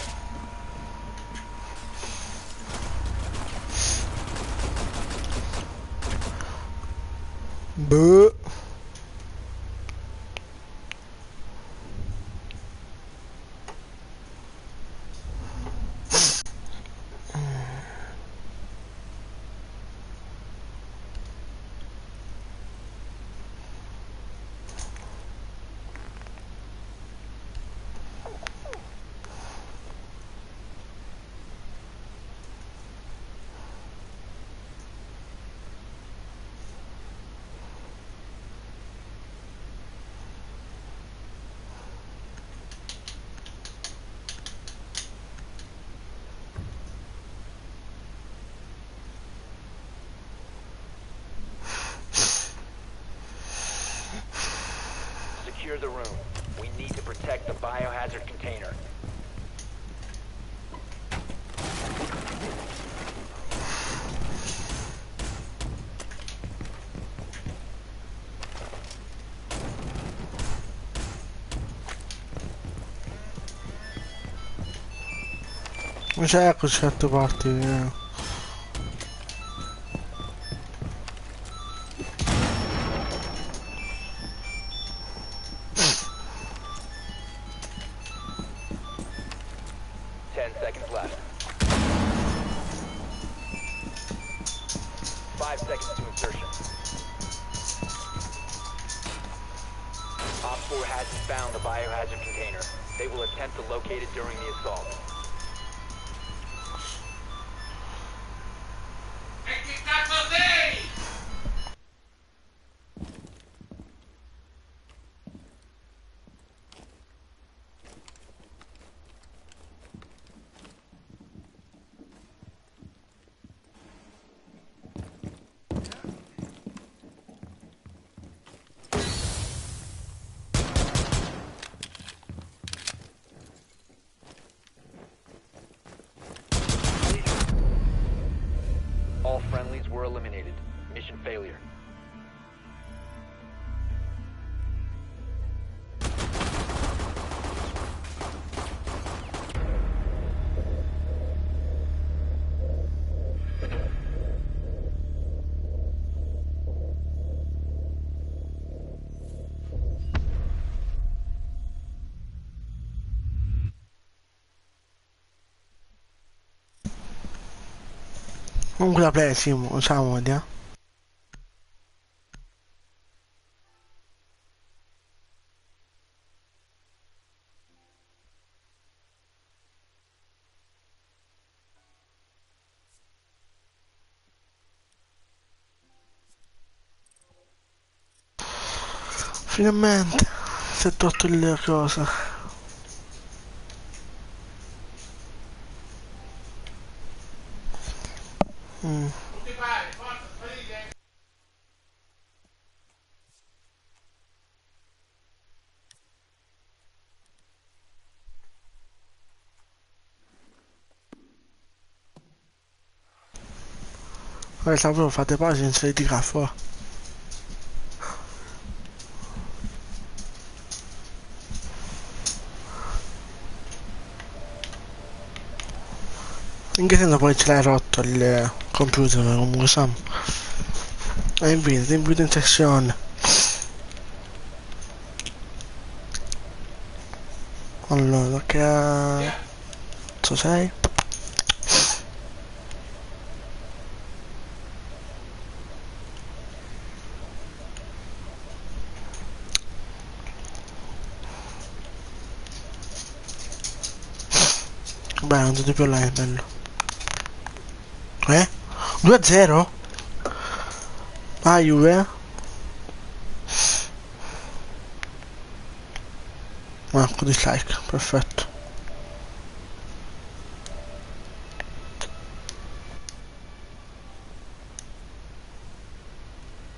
Speaker 1: Boh.
Speaker 3: Secure the room. We need to protect the biohazard container.
Speaker 1: Non c'è così certe parti.
Speaker 3: 10 seconds left. 5 seconds to insertion. Op 4 hasn't found the biohazard container. They will attempt to locate it during the assault. were eliminated. Mission failure.
Speaker 1: Comunque la play, sì, usciamo, vediamo. Finalmente si è tolto le cose. Mm. Ora sapevo fate pause senza di fuori. In che senso poi ce l'hai rotto il computer comunque Sam? E invito in sessione. Allora, che cazzo sei? Beh, non siete più online, bello. 2-0? Ah, Juve? Ecco, dislike, perfetto.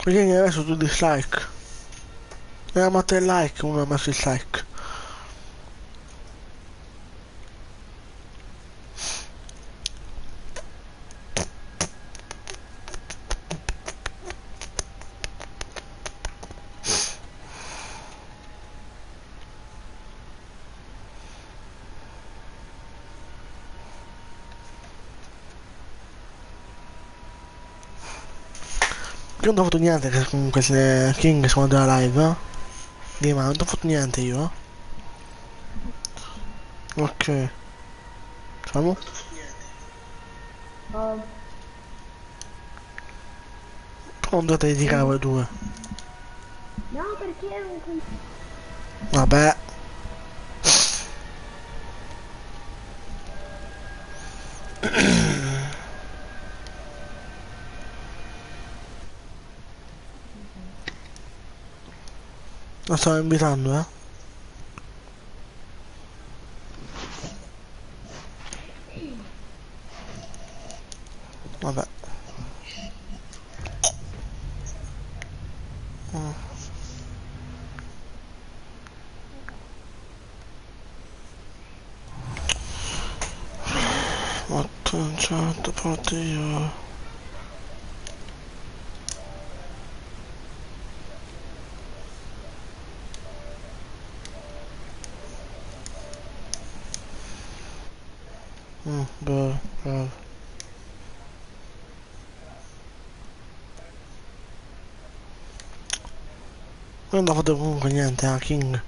Speaker 1: Perché mi ha messo tu dislike? Mi ha messo il like, uno ha messo il dislike. Io non ho fatto niente che comunque se King sono della live, eh? Dima, non ho fatto niente io, eh? Ok. Facciamo? Non dovete dedicare voi due.
Speaker 2: No, perché
Speaker 1: Vabbè. Lo stavo invitando, eh? Vabbè. Certo, parte io. Bravo, bravo. Non ho fatto comunque niente, King.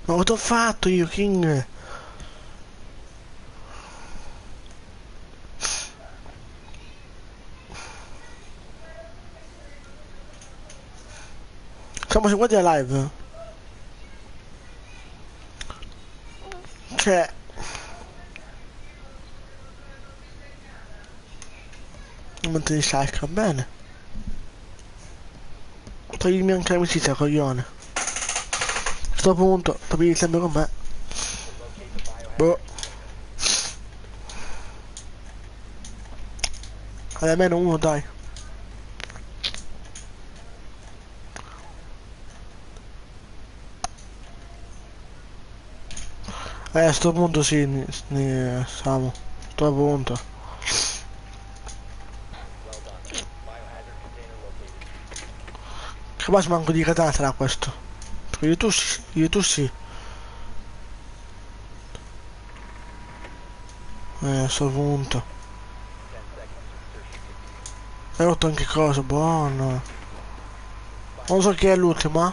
Speaker 1: Ma cosa ho fatto io, King? Siamo seguiti a live. Cioè... Non mi di like, va bene. Toglimi anche l'amicizia, coglione. A questo punto, togli sempre con me. Boh. Almeno uno, dai. A sto punto sì, siamo. Sto punto. Capace manco di katana sarà questo. Perché io tu sì. Sto punto. Hai rotto anche cosa, buono. Non so chi è l'ultima.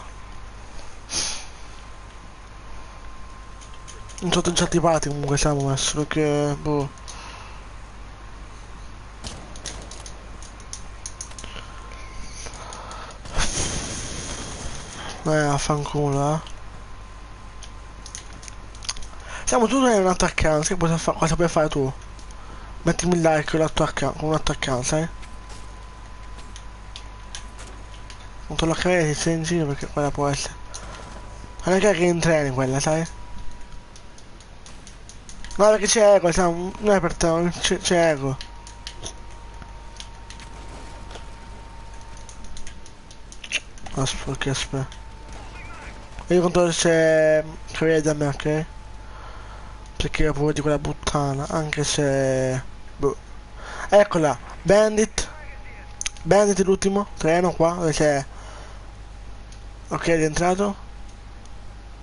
Speaker 1: Non sono già tipati comunque siamo messo perché boh. Affanculo, eh. Siamo tu sei un attaccante, sai cosa puoi fare tu? Mettimi il like con un attaccante, sai? Non te lo credi, sei in giro perché quella può essere. Non è che in treni quella, sai? No, perché c'è Ego, siamo. Non è per te, c'è Ego. Aspetta. Io controllo se crede da me, ok? Perché ho paura di quella puttana, anche se. Boh. Eccola, Bandit. Bandit l'ultimo, treno qua, dove c'è. Ok, è rientrato.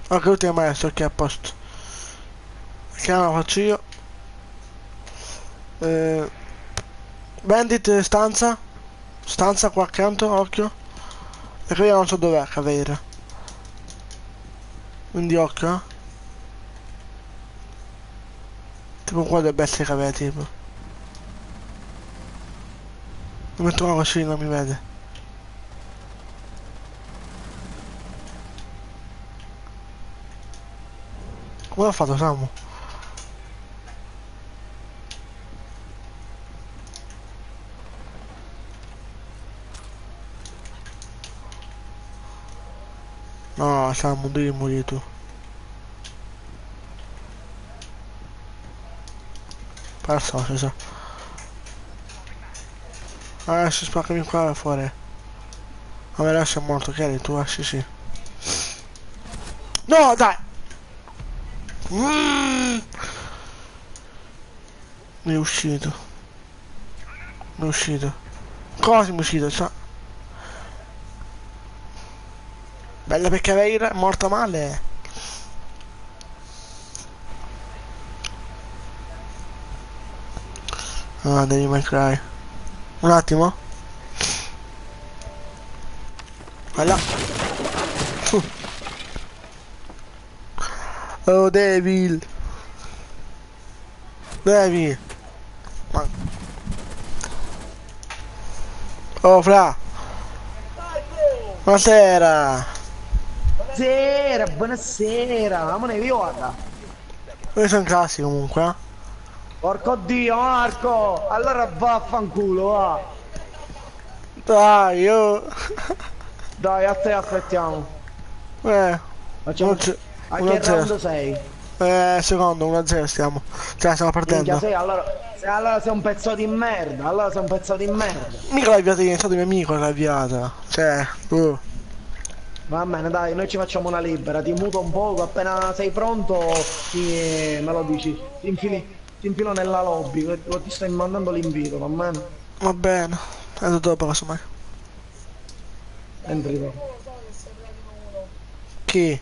Speaker 1: Ok, l'ultimo maestro, ok, a posto. Che la faccio io. Bandit stanza. Stanza qua accanto, occhio. Perché io non so dov'è Caveira. Quindi occhio, eh. Tipo qua dovrebbe essere Caveira, tipo. Mi metto qua così non mi vede. Come l'ha fatto Samu? No, Samu, devi morire tu. Passa, si sa. Adesso spaccami qua fuori. Vabbè, adesso è morto, che eri tu? Sì, sì. No, dai! Mi è uscito. Mi è uscito. Cosa mi è uscito? Bella per Caveira, è morta male. Ah, devi mai cry. Un attimo. Vai là. Oh, Devil. Devil. Ma... Oh, Fra. Buonasera.
Speaker 9: Buonasera, ma ne guarda.
Speaker 1: Io sono in classe comunque, eh.
Speaker 9: Porco dio, Marco! Allora vaffanculo, va!
Speaker 1: Dai, io...
Speaker 9: Dai, a te aspettiamo.
Speaker 1: Facciamo...
Speaker 9: A che round sei?
Speaker 1: Secondo, 1-0 stiamo. Cioè, stiamo perdendo.
Speaker 9: Minchia, allora sei un pezzo di merda,
Speaker 1: Mica l'hai avviata io, è stato mio amico l'ha avviata. Cioè,
Speaker 9: Va bene, dai, noi ci facciamo una libera, ti muto un poco, appena sei pronto me lo dici, ti infilo nella lobby, ti sto mandando l'invito, va bene?
Speaker 1: Va bene, e dopo casomai.
Speaker 9: Entri dopo.
Speaker 1: Chi?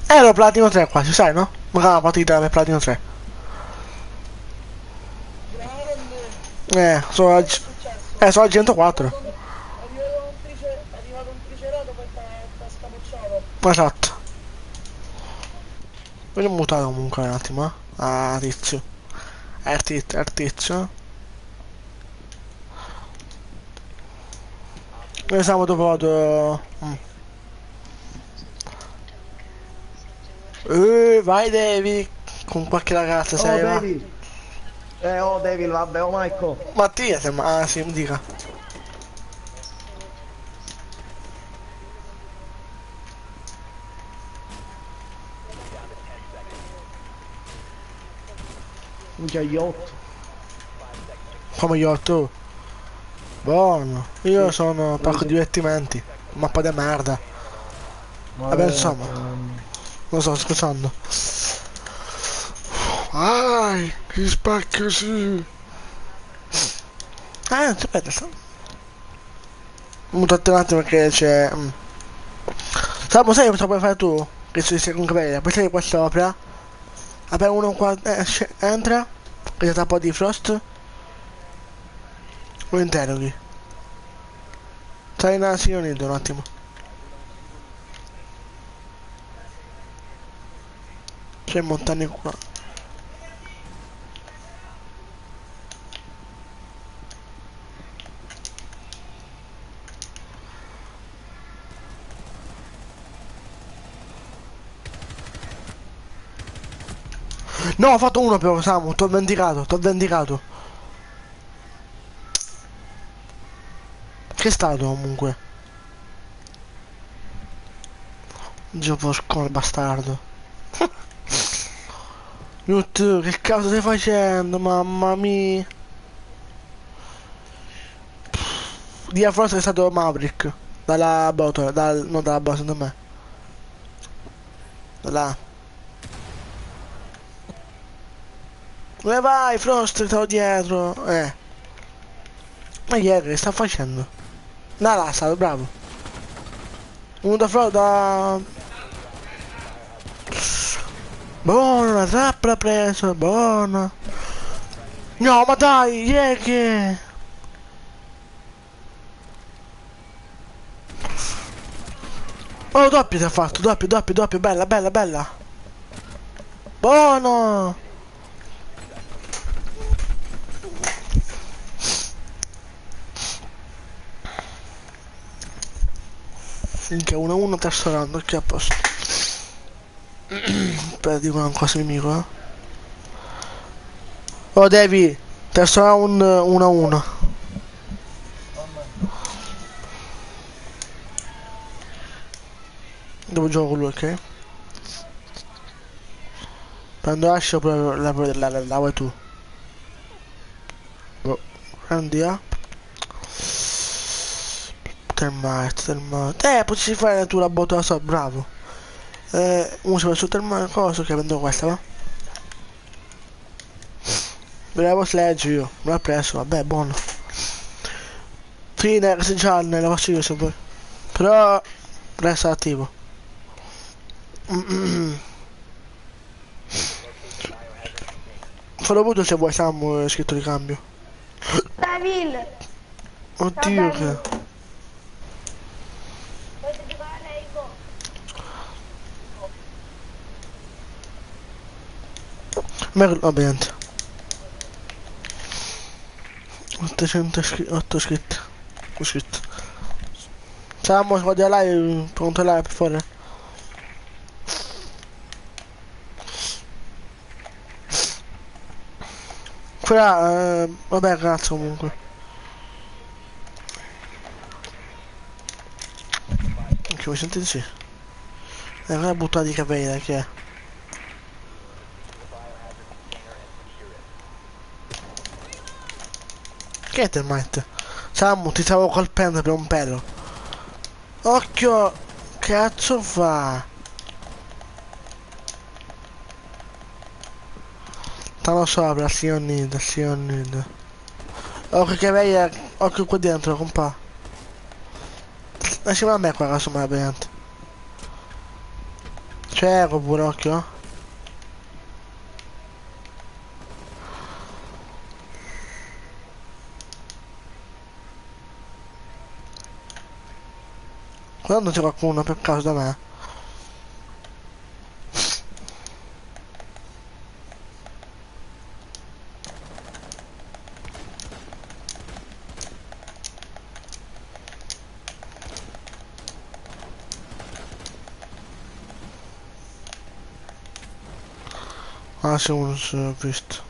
Speaker 1: Ero platino 3 quasi, sai, no? Magari una partita per platino 3. Sono al 104.
Speaker 10: È arrivato un triceratopo e t'ha scapocciato.
Speaker 1: Esatto. Voglio mutare comunque un attimo, eh. Ah, tizio. È il tizio. Noi siamo dopo vado. Vai Devi. Con qualche ragazza sei va.
Speaker 9: David. David, vabbè, Michael.
Speaker 1: Mattia sembra. Ah sì, mi dica.
Speaker 9: Minchia gli 8.
Speaker 1: Come gli 8. Buono. Io sono parco divertimenti. Mappa di merda. Vabbè, insomma. Lo sto scherzando. Che spacchio sì. Aspetta, mutate un attimo perché c'è... Samu, sai cosa puoi fare tu? Che sei con capelli, poi sei qua sopra. Appena uno qua entra, che c'è un po' di frost, lo interroghi. Stai in asilo nido un attimo. C'è montagne qua. No, ho fatto uno però, Samu, t'ho vendicato, t'ho vendicato. Che è stato comunque? Dio porco bastardo. YouTube, che cazzo stai facendo, mamma mia? Di forse è stato Maverick. Dalla botola, no dalla botola, secondo me. Dalla... Dove vai, Frost? Stavo dietro. Ma chi è che sta facendo? Là, stato bravo. Uno da Frost, da... Buona, la trappola preso, buona. No, ma dai, che... Oh, doppio ti ha fatto, doppio, bella, bella, bella. Buono. Finché 1-1 terzo round, ok a posto. Aspetta, dico una cosa nemico, Oh, Devi, terzo round 1-1. Devo giocare con lui, ok? Prendo Ash oppure la vuoi tu? Boh, prendi A. Termite. Potresti fare tu la botta so, bravo. Uno si va su termite, cosa che prendo questa, va? Volevo sledge io, me l'ha preso, vabbè, buono. Fine, se già la faccio io se vuoi. Però resta attivo. Fallo avuto se vuoi Samu scritto di cambio.
Speaker 2: Devil!
Speaker 1: Oddio che. Vabbè niente. 8 iscritti. Ho scritto. Samu, guardi la live, pronto live per fare. Però, vabbè cazzo comunque. Ok, voi sentite sì. Una buttata di capelli, che è? Che è termite? Samu, ti stavo colpendo per un pelo. Occhio! Cazzo fa? Stanno sopra, Sionid. Occhio che veglia, occhio qua dentro, compa. Lasciami a me qua, caso mai ovviamente. Cieco pure, occhio. Quando c'è qualcuno per caso da me? Ah, sì, uno si è visto.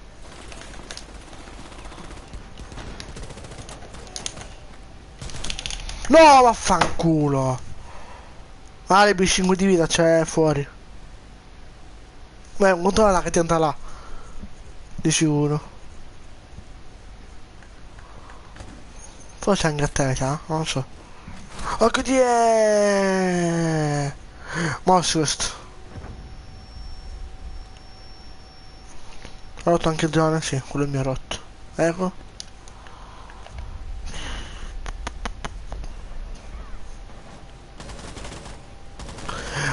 Speaker 1: No, vaffanculo! Ah, le B5 di vita c'è fuori. Beh, controlla là che ti entra là. Di sicuro. Forse anche a te, sa? Non lo so. Occhio di Mosso questo. Ho rotto anche il drone, sì, quello mi ha rotto. Ecco.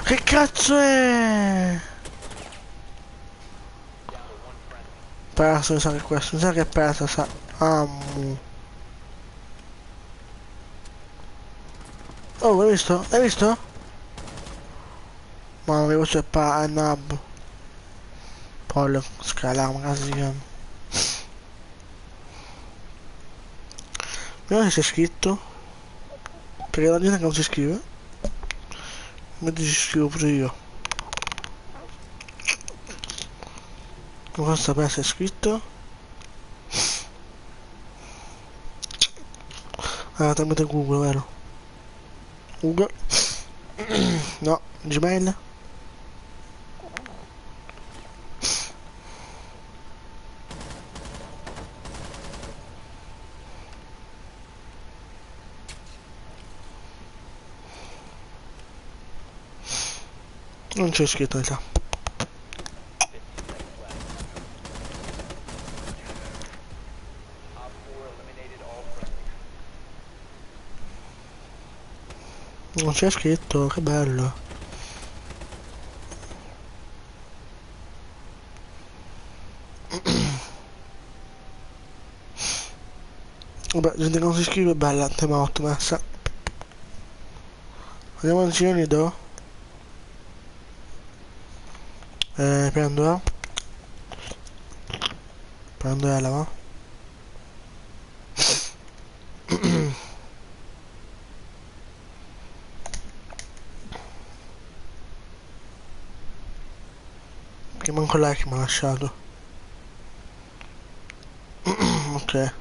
Speaker 1: Che cazzo è? Perso, mi sa che è questo, mi sa che è perso, sa. Ammu. Oh, hai visto? Hai visto? Mamma mia, questo è è nab. Pollo, scala, come si chiama? Vediamo se c'è scritto. Perché la gente che non si iscrive. Mentre ci scrivo pure io. Cosa per essere scritto? Ah, tramite Google, vero? Google. No, Gmail. Non c'è scritto in realtà. Non c'è scritto, che bello. Vabbè, gente che non si iscrive, bella, tema 8 messa. Andiamo al giro nido. Prendo. Prendo va. Che manco lei che mi ha lasciato. Ok.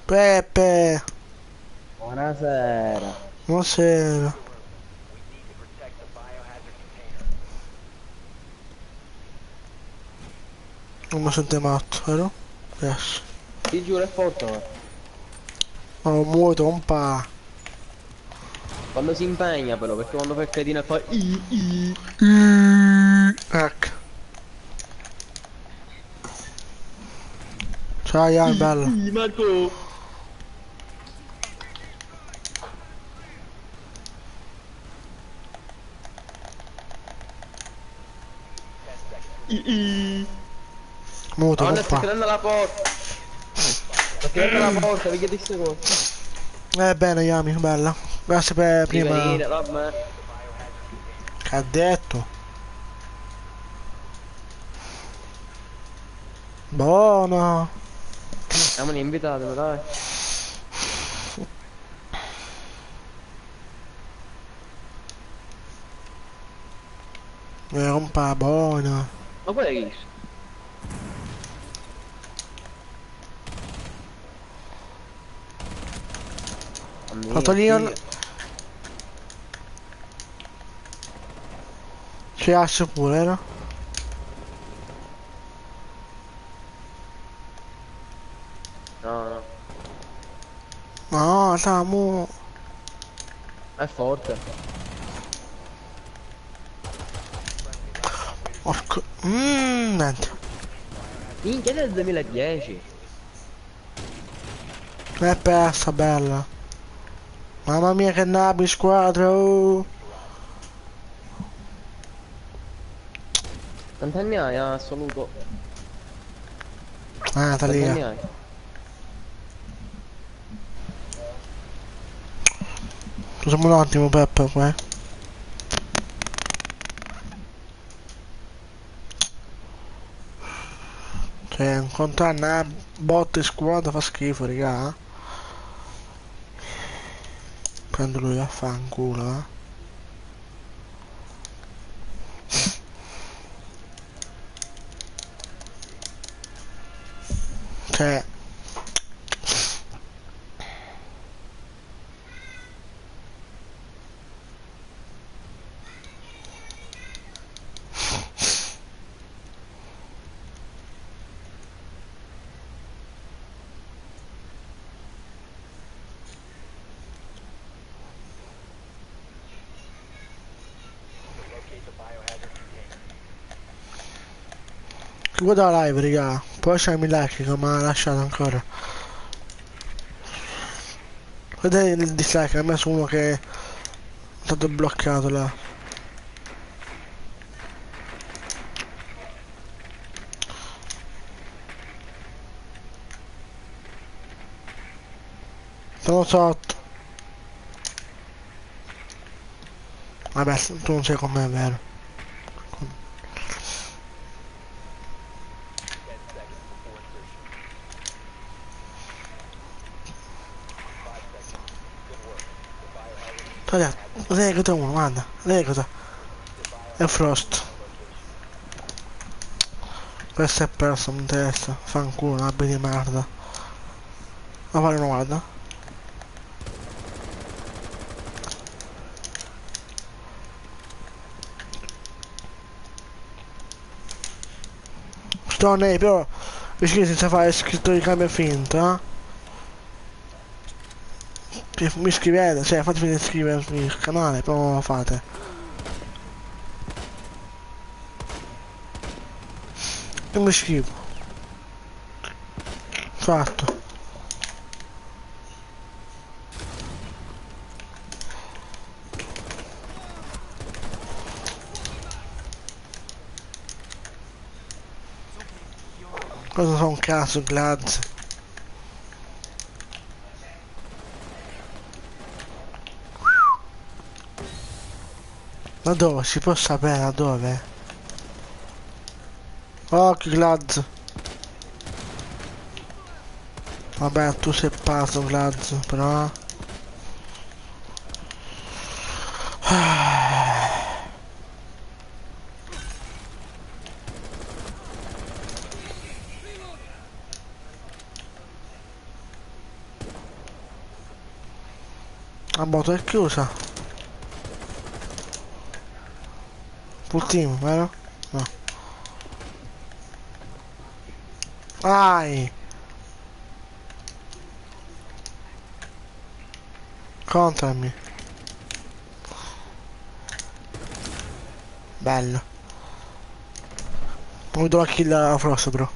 Speaker 1: Peppe!
Speaker 11: Buonasera.
Speaker 1: Buonasera. Non mi sente matto, vero? Yes.
Speaker 11: Ti giuro è forte.
Speaker 1: Oh, muoio un pa'.
Speaker 11: Quando si impegna però, perché quando fa il cretino e fa
Speaker 1: Ecco. Ciao Ian, bello.
Speaker 11: Marco.
Speaker 1: Muto,
Speaker 11: Nonna, sta
Speaker 1: compa.
Speaker 11: chiudendo la porta. Sta chiudendo la porta, vi chiedi queste cose.
Speaker 1: Bene Yami, bella. Grazie per
Speaker 11: Di
Speaker 1: prima.
Speaker 11: venire, vabbè.
Speaker 1: Che ha detto? Buono.
Speaker 11: Siamo invitatemi, dai.
Speaker 1: Un pa' buono.
Speaker 11: Ma qual è che
Speaker 1: Fatto Leon. C'è asso pure, no?
Speaker 11: No, no.
Speaker 1: No, Samu.
Speaker 11: È forte.
Speaker 1: Porco. Niente.
Speaker 11: Minchia del 2010.
Speaker 1: È persa, bella. Mamma mia che nabi squadra. Oh.
Speaker 11: Quanti anni hai, assoluto?
Speaker 1: Quanti
Speaker 11: anni
Speaker 1: lì.
Speaker 11: hai?
Speaker 1: Scusiamo un attimo Peppe qua. Cioè, incontrare una botte squadra fa schifo, raga. Prendo lui a fanculo, eh. Cioè. Guarda la live, raga. Poi lasciami il like che mi ha lasciato ancora. Vedete il dislike, a me su uno che è stato bloccato là. Sono sotto. Vabbè, tu non sei con me, è vero. Guarda, recluta uno, guarda, recluta. È Frost. Questo è perso, mi interessa. Fanculo, una B di merda. Ma fare uno, guarda. Stone, però vicino senza fare scritto di cambio finta. Mi iscrivete, cioè fatemi iscrivervi al canale, però non lo fate. E mi iscrivo. Fatto. Cosa fa un cazzo, Glaz? Ma dove? Si può sapere da dove? Oh, che Glaz! Vabbè, tu sei pazzo, Glaz, però... La moto è chiusa. Full team, vero? No. Vai! Contrami. Bello. Non do a kill a Frost, bro.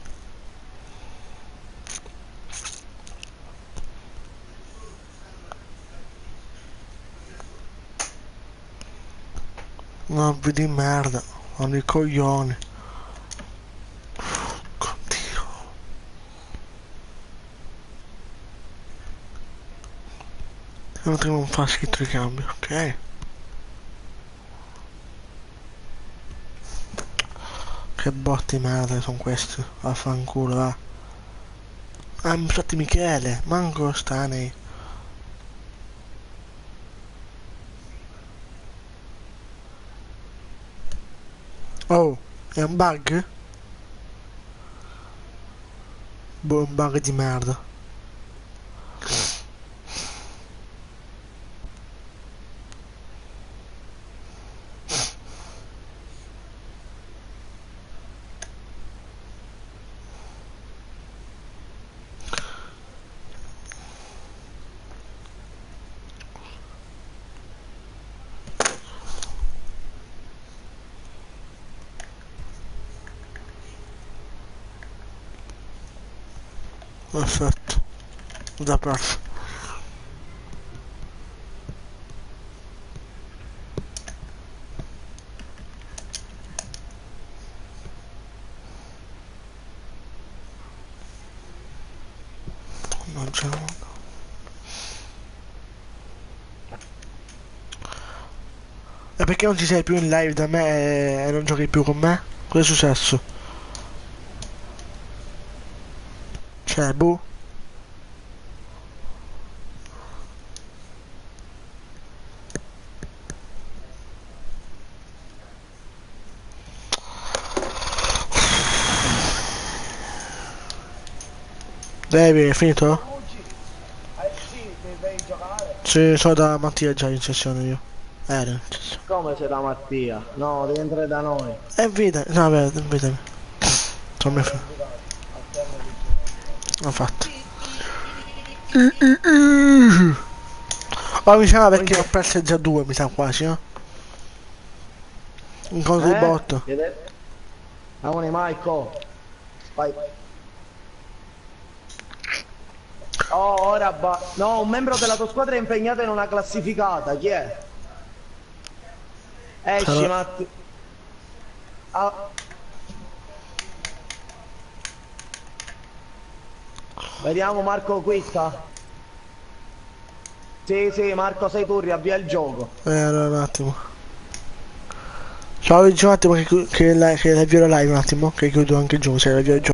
Speaker 1: No, di merda, hanno i coglioni. Oddio. Non fa scritto di cambio, ok? Che botti merda sono questi, vaffanculo, va. Ah, infatti Michele, manco Stanley. Oh, è un bug? Boh, un bug di merda. Perfetto, già perso. Non c'è nulla. E perché non ci sei più in live da me e non giochi più con me? Cosa è successo? Cioè, boh. Devi, è finito?
Speaker 9: Sì, devi giocare.
Speaker 1: Sì, so da Mattia già in sessione io. Ero in sessione.
Speaker 9: Come sei da Mattia? No, devi entrare da noi.
Speaker 1: E vita, no vabbè, vedemi. Insomma, l'ho fatto. Oh, mi sa perché ho perso già due, mi sa quasi, no? Un contro il botto.
Speaker 9: Amore Michael. Vai. Oh, ora no, un membro della tua squadra è impegnato in una classificata, chi è? Esci, Matti. Ah. Vediamo Marco Quitta. Sì, Marco sei tu, riavvia il gioco.
Speaker 1: Allora un attimo. Ciao, un attimo che la avvio la live un attimo, che chiudo anche il gioco, se la avvio il gioco.